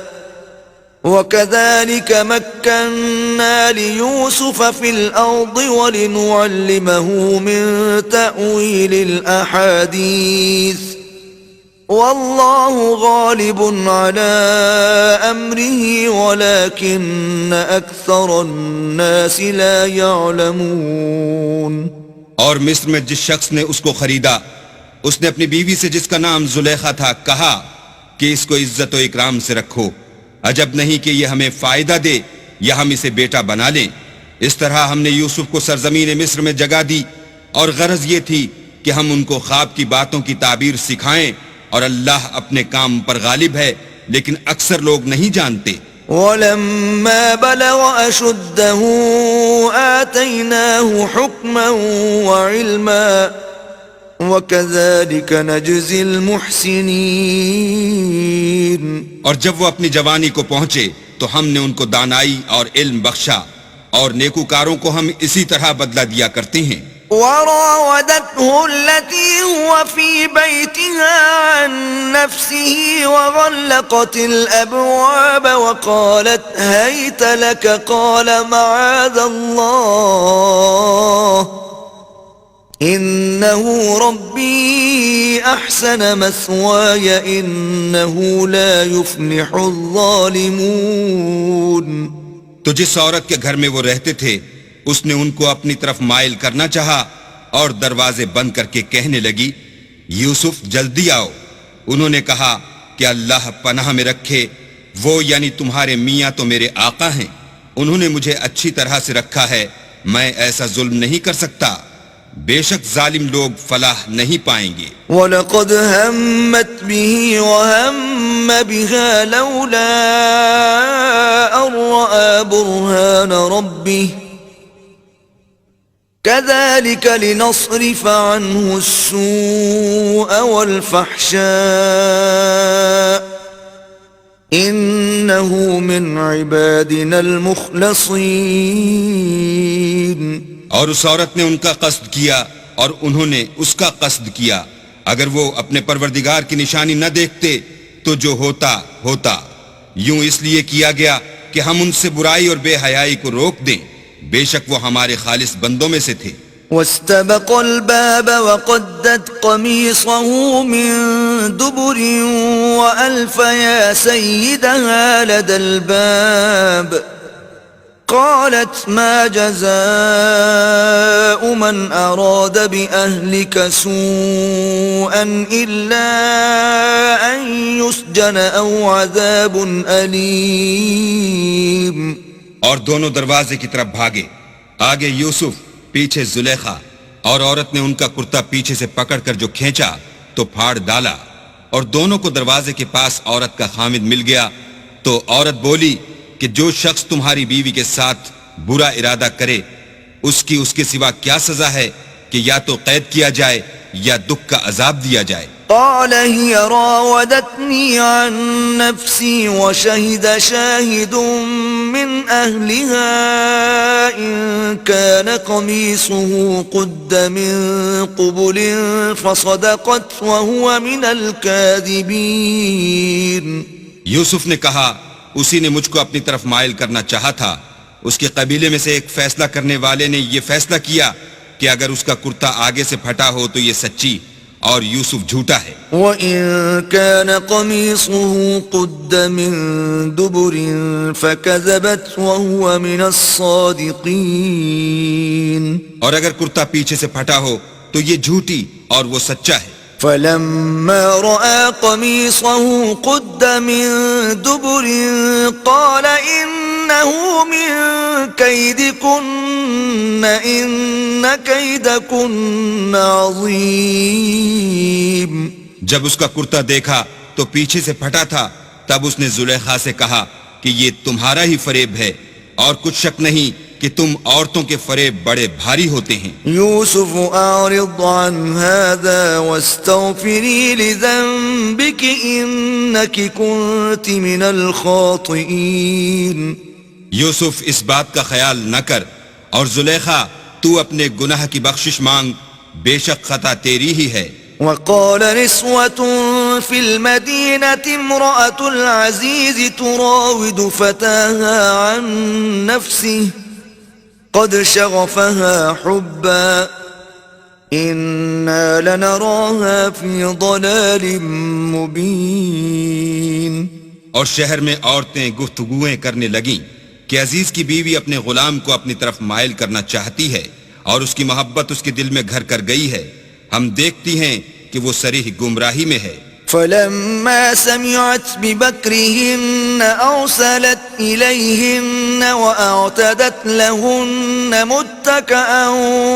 وكذلك مكنا ليوسف في الأرض ولنعلمه من تأويل الأحاديث والله غالب على أمره ولكن أكثر الناس لا يعلمون. اور مصر میں جس شخص نے اس کو خریدا، اس نے اپنی بیوی سے جس کا نام زلیخا تھا کہا کہ اس کو عزت و اکرام سے رکھو، عجب نہیں کہ یہ ہمیں فائدہ دے یا ہم اسے بیٹا بنا لیں. اس طرح ہم نے یوسف کو سرزمین مصر میں جگہ دی، اور غرض یہ تھی کہ ہم ان کو خواب کی باتوں کی تعبیر سکھائیں، اور اللہ اپنے کام پر غالب ہے لیکن اکثر لوگ نہیں جانتے. ولما بلغ أشده آتيناه حكما وعلما وكذلك نجزي المحسنين. اور جب وہ اپنی جوانی کو پہنچے تو ہم نے ان کو دانائی اور علم بخشا، اور نیکوکاروں کو ہم اسی طرح بدلہ دیا کرتے ہیں. وراودته التي هو في بيتها عن نفسه وغلقت الأبواب وقالت هيت لك قال معاذ الله إنه ربي أحسن مثواي إنه لا يفلح الظالمون. تو جس عورت کے گھر میں وہ رہتے تھے اس نے ان کو اپنی طرف مائل کرنا چاہا اور دروازے بند کر کے کہنے لگی یوسف جلدی آؤ. انہوں نے کہا کہ اللہ پناہ میں رکھے، وہ یعنی تمہارے میاں تو میرے آقا ہیں، انہوں نے مجھے اچھی طرح سے رکھا ہے، میں ایسا ظلم نہیں کر سکتا. بے شک ظالم لوگ فلاح نہیں پائیں گے. وَلَقَدْ هَمَّتْ بِهِ وَهَمَّ بِهَا لَوْلَا أَن رَّأَىٰ بُرْهَانَ رَبِّهِ كذلك لنصرف عنه السوء والفحشاء إنه من عبادنا المخلصين. اور اس عورت نے ان کا قصد کیا اور انہوں نے اس کا قصد کیا. اگر وہ اپنے پروردگار کی نشانی نہ دیکھتے تو جو ہوتا ہوتا. یوں اس لیے کیا گیا کہ ہم ان سے برائی اور بے حیائی کو روک دیں، بے شک وہ ہمارے خالص بندوں میں سے تھے. واستبق الباب وقدت قميصه من دبر وألف يا سيدها لدى الباب قالت ما جزاء من أراد بأهلك سوءا إلا أن يسجن أو عذاب أليم. اور دونوں دروازے کی طرف بھاگے، آگے یوسف پیچھے زلیخا، اور عورت نے ان کا کرتا پیچھے سے پکڑ کر جو کھینچا تو پھاڑ ڈالا، اور دونوں کو دروازے کے پاس عورت کا خامد مل گیا. تو عورت بولی کہ جو شخص تمہاری بیوی کے ساتھ برا ارادہ کرے اس کے سوا کیا سزا ہے کہ یا تو قید کیا جائے یا دکھ کا عذاب دیا جائے. قال هي راودتني عن نفسي وشهد شاهد من أهلها إن كان قميصه قد من قبل فصدقت وهو من الكاذبين. یوسف نے کہا اسی نے مجھ کو اپنی طرف مائل کرنا چاہا تھا. اس کے قبیلے میں سے ایک فیصلہ کرنے والے نے یہ فیصلہ کیا کہ اگر اس کا کرتا آگے سے پھٹا ہو تو یہ سچی اور یوسف جھوٹا ہے. وَإِن كَانَ قَمِيصُهُ قُدَّ مِن دُبُرٍ فَكَذَبَتْ وَهُوَ مِنَ الصَّادِقِينَ. اور اگر کرتا پیچھے سے پھٹا ہو تو یہ جھوٹی اور وہ سچا ہے. فَلَمَّا رَأَى قَمِيصَهُ قُدَّ مِن دُبُرٍ قَالَ إِنَّهُ مِن كَيْدِكُنَّ إِنَّ كَيْدَكُنَّ عَظِيمٌ. جب اس کا کرتا دیکھا تو پیچھے سے پھٹا تھا تب اس نے زلیخا سے کہا کہ یہ تمہارا ہی فریب ہے اور کچھ شک نہیں کہ تم عورتوں کے فریب بڑے بھاری ہوتے ہیں. یوسف اعرض عن هذا واستغفری لذنبك انك كنت من الخاطئین. یوسف اس بات کا خیال نہ کر اور زلیخا تو اپنے گناہ کی بخشش مانگ، بے شک خطا تیری ہی ہے. وقال نسوة في المدينة امرأة العزيز تراود فتاها عن نفسه قد شغفها حبا إنا لنراها في ضلال مبين. اور شہر میں عورتیں گفتگویں کرنے لگیں کہ عزیز کی بیوی اپنے غلام کو اپنی طرف مائل کرنا چاہتی ہے اور اس کی محبت اس کے دل میں گھر کر گئی ہے، ہم دیکھتی ہیں کہ وہ صریح گمراہی میں ہے. فلما سمعت بمكرهن أرسلت إليهن وأعتدت لهن متكئا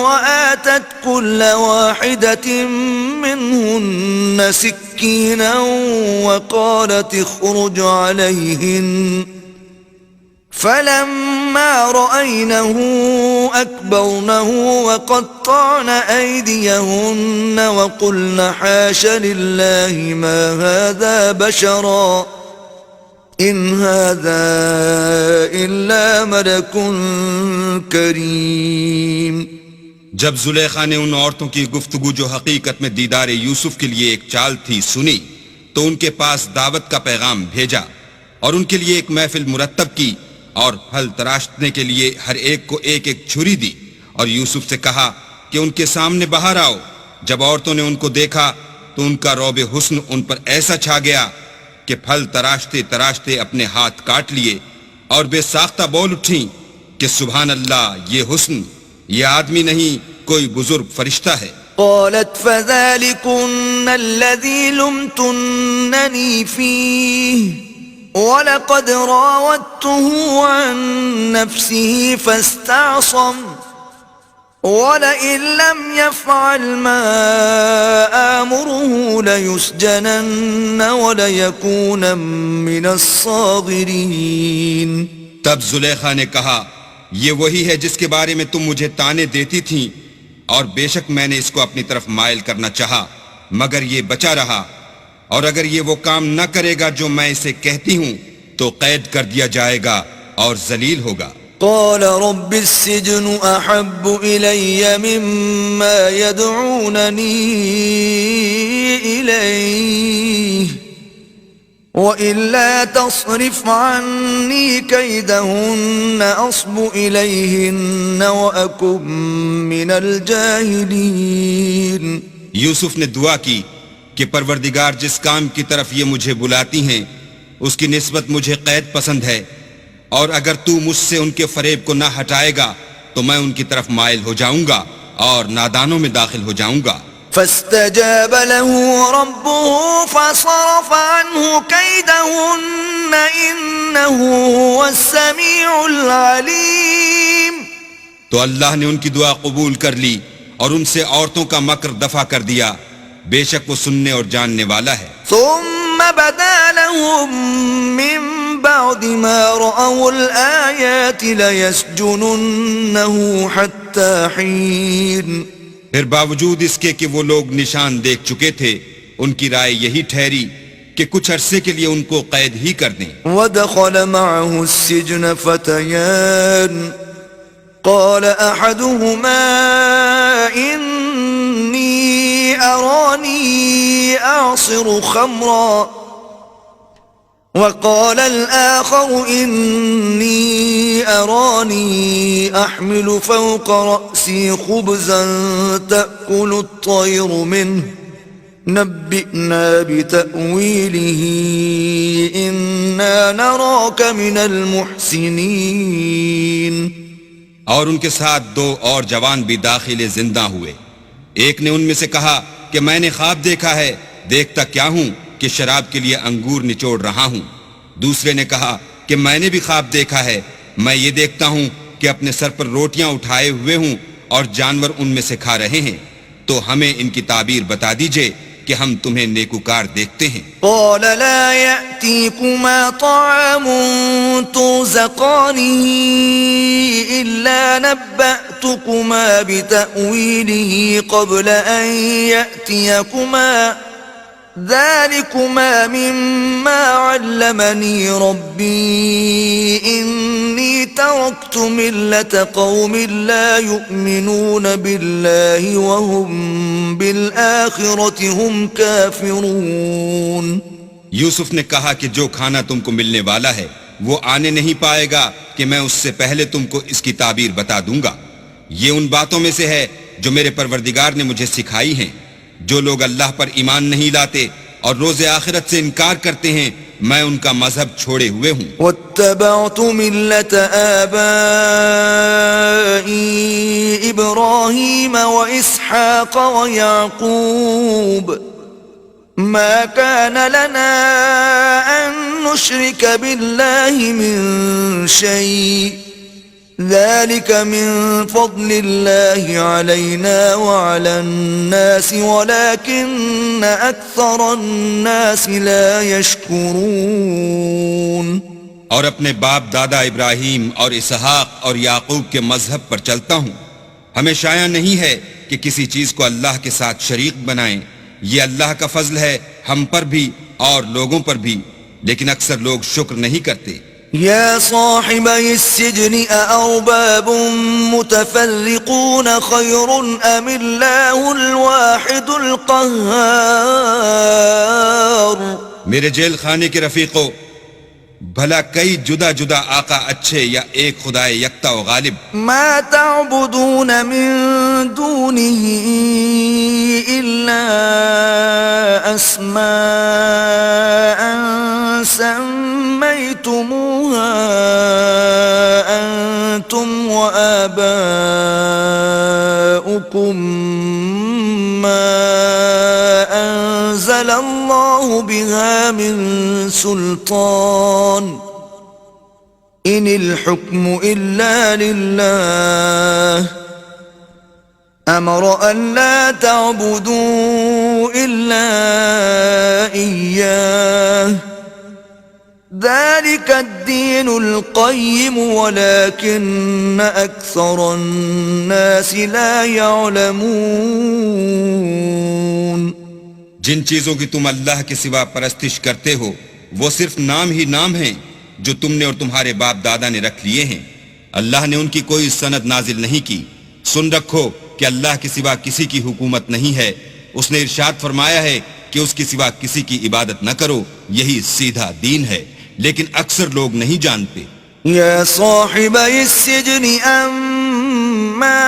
وآتت كل واحدة منهن سكينا وقالت اخرج عليهن فلما رأينه أكبرنه وقطعن أيديهن وقلن حاش لله ما هذا بشرا إن هذا إلا ملك كريم. جب زلیخا نے ان عورتوں کی گفتگو جو حقیقت میں دیدار یوسف کے لیے ایک چال تھی سنی تو ان کے پاس دعوت کا پیغام بھیجا اور ان کے لیے ایک محفل مرتب کی اور پھل تراشنے کے لیے ہر ایک کو ایک ایک چھری دی اور یوسف سے کہا کہ ان کے سامنے باہر آؤ. جب عورتوں نے ان کو دیکھا تو ان کا رعب حسن ان پر ایسا چھا گیا کہ پھل تراشتے تراشتے اپنے ہاتھ کاٹ لیے اور بے ساختہ بول اٹھیں کہ سبحان اللہ، یہ حسن، یہ آدمی نہیں کوئی بزرگ فرشتہ ہے. قالت فذلكن الذي لمتنني فيه وَلَقَدْ رَاوَدتُّهُ عَن نَّفْسِهِ فَاسْتَعْصَمَ وَلَئِن لَّمْ يَفْعَلْ مَا آمُرُهُ لَيُسْجَنَنَّ وَلَيَكُونًا مِّنَ الصَّاغِرِينَ. تب زلیخا نے کہا یہ وہی ہے جس کے بارے میں تم مجھے تانے دیتی تھیں اور بے شک میں نے اس کو اپنی طرف مائل کرنا چاہا مگر یہ بچا رہا، اور اگر یہ وہ کام نہ کرے گا جو میں اسے کہتی ہوں تو قید کر دیا جائے گا اور ذلیل ہوگا. قال رب السجن احب الي مما يدعونني اليه والا تصرف عني كيدهن اصب اليهن واكن من الجاهلين. یوسف نے دعا کی کہ پروردگار جس کام کی طرف یہ مجھے بلاتی ہیں اس کی نسبت مجھے قید پسند ہے، اور اگر تو مجھ سے ان کے فریب کو نہ ہٹائے گا تو میں ان کی طرف مائل ہو جاؤں گا اور نادانوں میں داخل ہو جاؤں گا. فاستجاب له ربه فصرف عنه كيدهن إنه هو السميع العليم. تو اللہ نے ان کی دعا قبول کر لی اور ان سے عورتوں کا مکر دفع کر دیا، بے شک وہ سننے اور جاننے والا ہے. ثم بدا لهم من بعد ما رأوا الآيات ليسجننه حتى حين. پھر باوجود اس کے کہ وہ لوگ نشان دیکھ چکے تھے ان کی رائے یہی ٹھہری کہ کچھ عرصے کے لیے ان کو قید ہی کر دیں. ودخل معه السجن فتيان قال أحدهما إني أراني أعصر خمرا وقال الآخر إني أراني أحمل فوق رأسي خبزا تأكل الطير منه نبئنا بتأويله إنا نراك من المحسنين. اور ان کے ساتھ 2 اور جوان بھی داخل زندہ ہوئے. ایک نے ان میں سے کہا کہ میں نے خواب دیکھا ہے، دیکھتا کیا ہوں کہ شراب کے لیے انگور نچوڑ رہا ہوں. دوسرے نے کہا کہ میں نے بھی خواب دیکھا ہے، میں یہ دیکھتا ہوں کہ اپنے سر پر روٹیاں اٹھائے ہوئے ہوں اور جانور ان میں سے کھا رہے ہیں. تو ہمیں ان کی تعبیر بتا دیجئے کہ ہم تمہیں نیکوکار دیکھتے ہیں. قال لا يأتيكما طعام ترزقانه إلا نبأتكما بتأويله قبل أن يأتيكما ذلكما مما علمني ربي إني تركت ملة قوم لا يؤمنون بالله وهم بالآخرة هم كافرون. یوسف نے کہا کہ جو کھانا تم کو ملنے والا ہے وہ آنے نہیں پائے گا کہ میں اس سے پہلے تم کو اس کی تعبیر بتا دوں گا. یہ ان باتوں میں سے ہے جو میرے پروردگار نے مجھے سکھائی ہیں. جو لوگ اللہ پر ایمان نہیں لاتے اور روز آخرت سے انکار کرتے ہیں میں ان کا مذہب چھوڑے ہوئے ہوں. واتبعت ملة آبائي إبراهيم وإسحاق ويعقوب ما كان لنا أن نشرك بالله من شيء ذلك من فضل الله علينا وعلى الناس ولكن أكثر الناس لا يشكرون. اور اپنے باپ دادا ابراہیم اور اسحاق اور یعقوب کے مذہب پر چلتا ہوں. ہمیں شایع نہیں ہے کہ کسی چیز کو اللہ کے ساتھ شریک بنائیں. یہ اللہ کا فضل ہے ہم پر بھی اور لوگوں پر بھی، لیکن اکثر لوگ شکر نہیں کرتے. يا صاحبي السجن أأرباب متفرقون خير أم الله الواحد القهار. میرے جیل خانے کے رفیقو، بھلا کئی جدا جدا آقا اچھے یا ایک خدائے یکتا و غالب؟ ما تعبدون من دونه إلا أسماء سميتموها أنتم وآباؤكم ما أنزل الله بها من سلطان إن الحكم إلا لله أمر أن لا تعبدوا إلا إياه ذلك الدين القيم ولكن أكثر الناس لا يعلمون. جن چیزوں کی تم اللہ کے سوا پرستش کرتے ہو وہ صرف نام ہی نام ہیں جو تم نے اور تمہارے باپ دادا نے رکھ لیے ہیں. اللہ نے ان کی کوئی سند نازل نہیں کی. سن رکھو کہ اللہ کے سوا کسی کی حکومت نہیں ہے. اس نے ارشاد فرمایا ہے کہ اس کے سوا کسی کی عبادت نہ کرو، یہی سیدھا دین ہے، لیکن اکثر لوگ نہیں جانتے. يا صاحبي السجن أما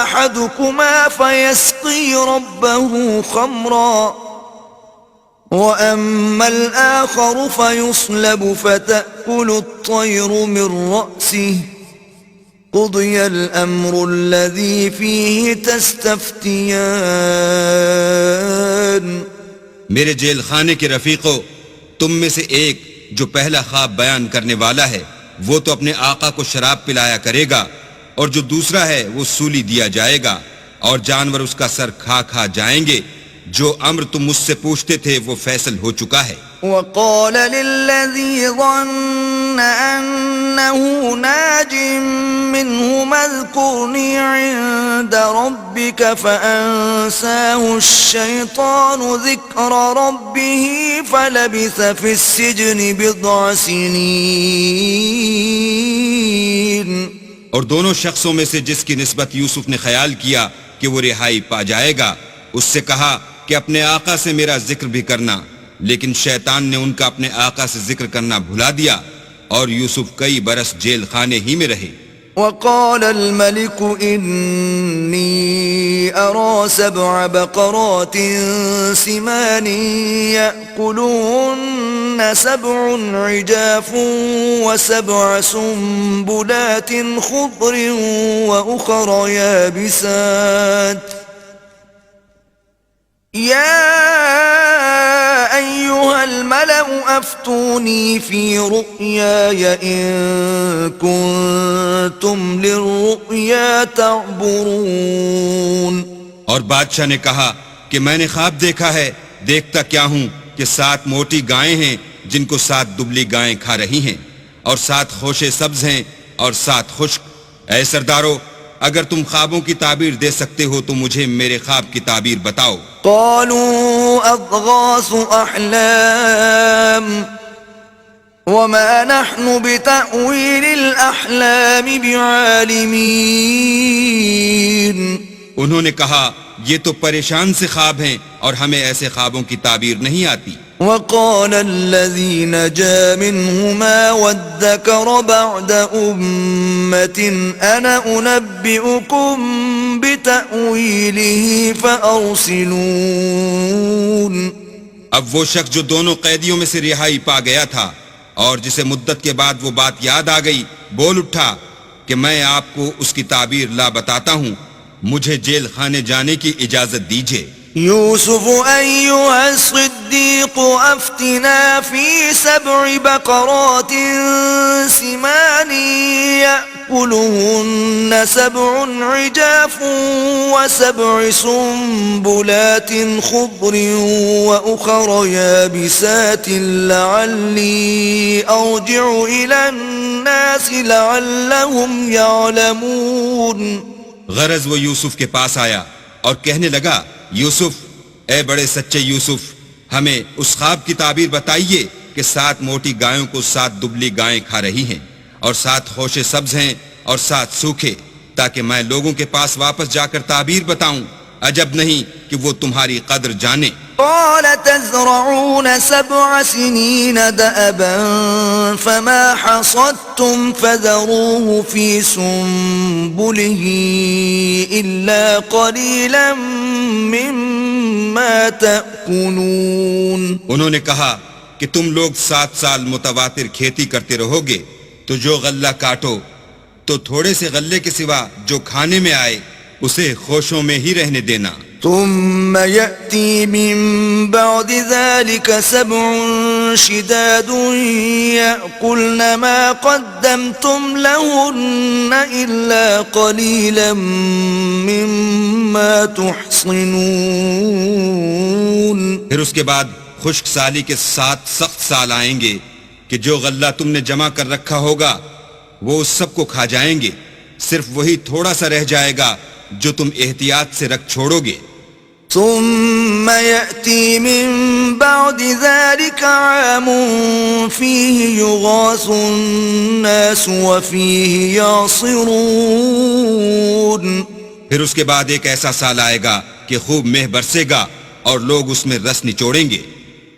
أحدكما فيسقي ربه خمرا وأما الآخر فيصلب فتأكل الطير من رأسه قضي الأمر الذي فيه تستفتيان. میرے جیل خانے کے رفیقو، تم میں سے ایک جو پہلا خواب بیان کرنے والا ہے وہ تو اپنے آقا کو شراب پلایا کرے گا، اور جو دوسرا ہے وہ سولی دیا جائے گا، اور جانور اس کا سر کھا کھا جائیں گے. جو امر تم مجھ سے پوچھتے تھے وہ فیصل ہو چکا ہے. وقال للذي ظن أنه ناج منهما اذكرني عند ربك فأنساه الشيطان ذكر ربه فلبث في السجن بضع سنين. اور دونوں شخصوں میں سے جس کی نسبت یوسف نے خیال کیا کہ وہ رہائی پا جائے گا، اس سے کہا کہ اپنے آقا سے میرا ذکر بھی کرنا، لیکن شیطان نے ان کا اپنے آقا سے ذکر کرنا بھلا دیا اور یوسف کئی برس جیل خانے ہی میں رہے. وقال الملك إني أرى 7 بقرات سمان يأكلهن 7 عجاف و7 سنبلات خضر وأخر يابسات يا أيها الملأ أفتوني في رؤياي إن كنتم للرؤيا تعبرون. اور بادشاہ نے کہا کہ میں نے خواب دیکھا ہے، دیکھتا کیا ہوں کہ 7 موٹی گائیں ہیں جن کو 7 دبلی گائیں کھا رہی ہیں، اور 7 خوشے سبز ہیں اور 7 خشک. اے سردارو، اگر تم خوابوں کی تعبیر دے سکتے ہو تو مجھے میرے خواب کی تعبیر بتاؤ. قالوا أضغاث أحلام وما نحن بتأويل الأحلام بعالمين. انہوں نے کہا یہ تو پریشان سے خواب ہیں اور ہمیں ایسے خوابوں کی تعبیر نہیں آتی. وقال الذي نجا منهما وادكر بعد أمة أنا أنبئكم بتأويله فأرسلون. اب وہ شخص جو دونوں قیدیوں میں سے رہائی پا گیا تھا اور جسے مدت کے بعد وہ بات یاد آ گئی، بول اٹھا کہ میں آپ کو اس کی تعبیر لا بتاتا ہوں، مجھے جیل خانے جانے کی اجازت دیجیے. يوسف أيها الصديق أفتنا في 7 بقرات سمان يأكلهن 7 عجاف و7 سنبلات خضر وأخر يابسات لعلي أرجع إلى الناس لعلهم يعلمون. غرض وہ یوسف کے پاس آیا اور کہنے لگا، یوسف، اے بڑے سچے یوسف، ہمیں اس خواب کی تعبیر بتائیے کہ 7 موٹی گایوں کو 7 دبلی گائیں کھا رہی ہیں اور 7 خوشے سبز ہیں اور 7 سوکھے، تاکہ میں لوگوں کے پاس واپس جا کر تعبیر بتاؤں. عجب نہیں کہ وہ تمہاری قدر جانے. قال تزرعون 7 سنين دأبا فما حصدتم فذروه في سنبله إلا قليلا مما تأكلون. انہوں نے کہا کہ تم لوگ 7 سال متواتر کھیتی کرتے رہو گے تو جو غلہ کاٹو تو تھوڑے سے غلے کے سوا جو کھانے میں آئے اسے خوشوں میں ہی رہنے دینا. ثم يأتي من بعد ذلك 7 شداد يأكلن ما قدمتم لهن إلا قليلا مما تحصنون. پھر اس کے بعد خشک سالی کے 7 سخت سال آئیں گے کہ جو غلہ تم نے جمع کر رکھا ہوگا وہ اس سب کو کھا جائیں گے، صرف وہی تھوڑا سا رہ جائے گا جو تم احتیاط سے رکھ چھوڑو گے. ثم يأتي من بعد ذلك عام فيه يغاث الناس وفيه يعصرون. پھر اس کے بعد ایک ایسا سال آئے گا کہ خوب مہ برسے گا اور لوگ اس میں رس نچوڑیں گے.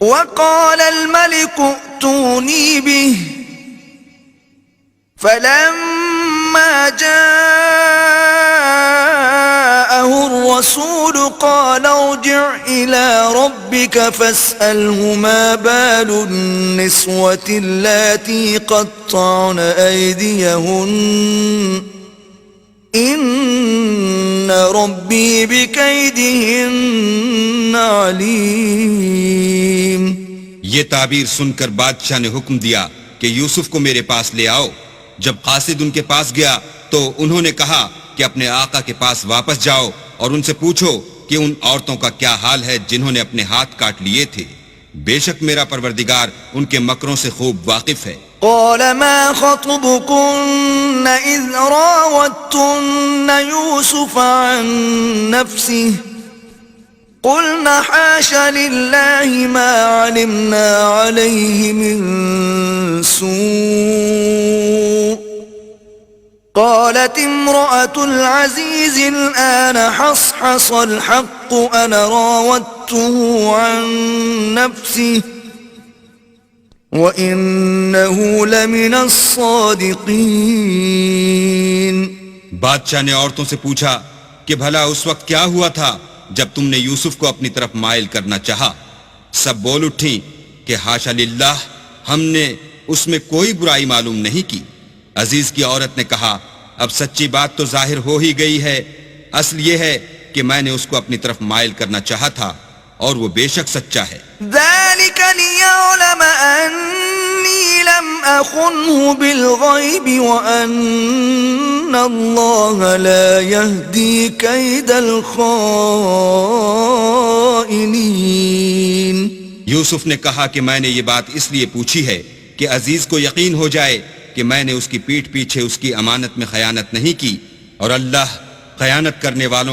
وقال الملك ائتوني به فلما جاءه الرسول قال ارجع إلى ربك فاسأله ما بال النسوة اللاتي قطعن أيديهن إن ربي بكيدهن عليم. یہ تعبیر سن کر بادشاہ نے حکم دیا کہ یوسف کو میرے پاس لے آؤ. جب قاصد ان کے پاس گیا تو انہوں نے کہا کہ اپنے آقا کے پاس واپس جاؤ اور ان سے پوچھو کہ ان عورتوں کا کیا حال ہے جنہوں نے اپنے ہاتھ کاٹ لیے تھے، بے شک میرا پروردگار ان کے مکروں سے خوب واقف ہے۔ قال ما خطبكن إذ راوتن يوسف عن نفسه قلنا حاش لله ما علمنا عليه من سوء قالت امرأة العزيز الآن حصحص الحق أنا راودته عن نفسه وَإِنَّهُ لَمِنَ الصَّادِقِينَ۔ بادشاہ نے عورتوں سے پوچھا کہ بھلا اس وقت کیا ہوا تھا جب تم نے یوسف کو اپنی طرف مائل کرنا چاہا؟ سب بول اٹھیں کہ حاشا للہ، ہم نے اس میں کوئی برائی معلوم نہیں کی۔ عزیز کی عورت نے کہا اب سچی بات تو ظاہر ہو ہی گئی ہے، اصل یہ ہے کہ میں نے اس کو اپنی طرف مائل کرنا چاہا تھا اور وہ بے شک سچا ہے۔ ذَلِكَ لِيَعْلَمَ أَنِّي لَمْ أَخُنْهُ بِالْغَيْبِ وَأَنَّ اللَّهَ لَا يَهْدِي كَيْدَ الْخَائِنِينَ۔ یوسف نے کہا کہ میں نے یہ بات اس لیے پوچھی ہے کہ عزیز کو یقین ہو جائے کہ میں نے اس کی پیٹھ پیچھے اس کی امانت میں خیانت نہیں کی، اور اللہ خیانت کرنے والوں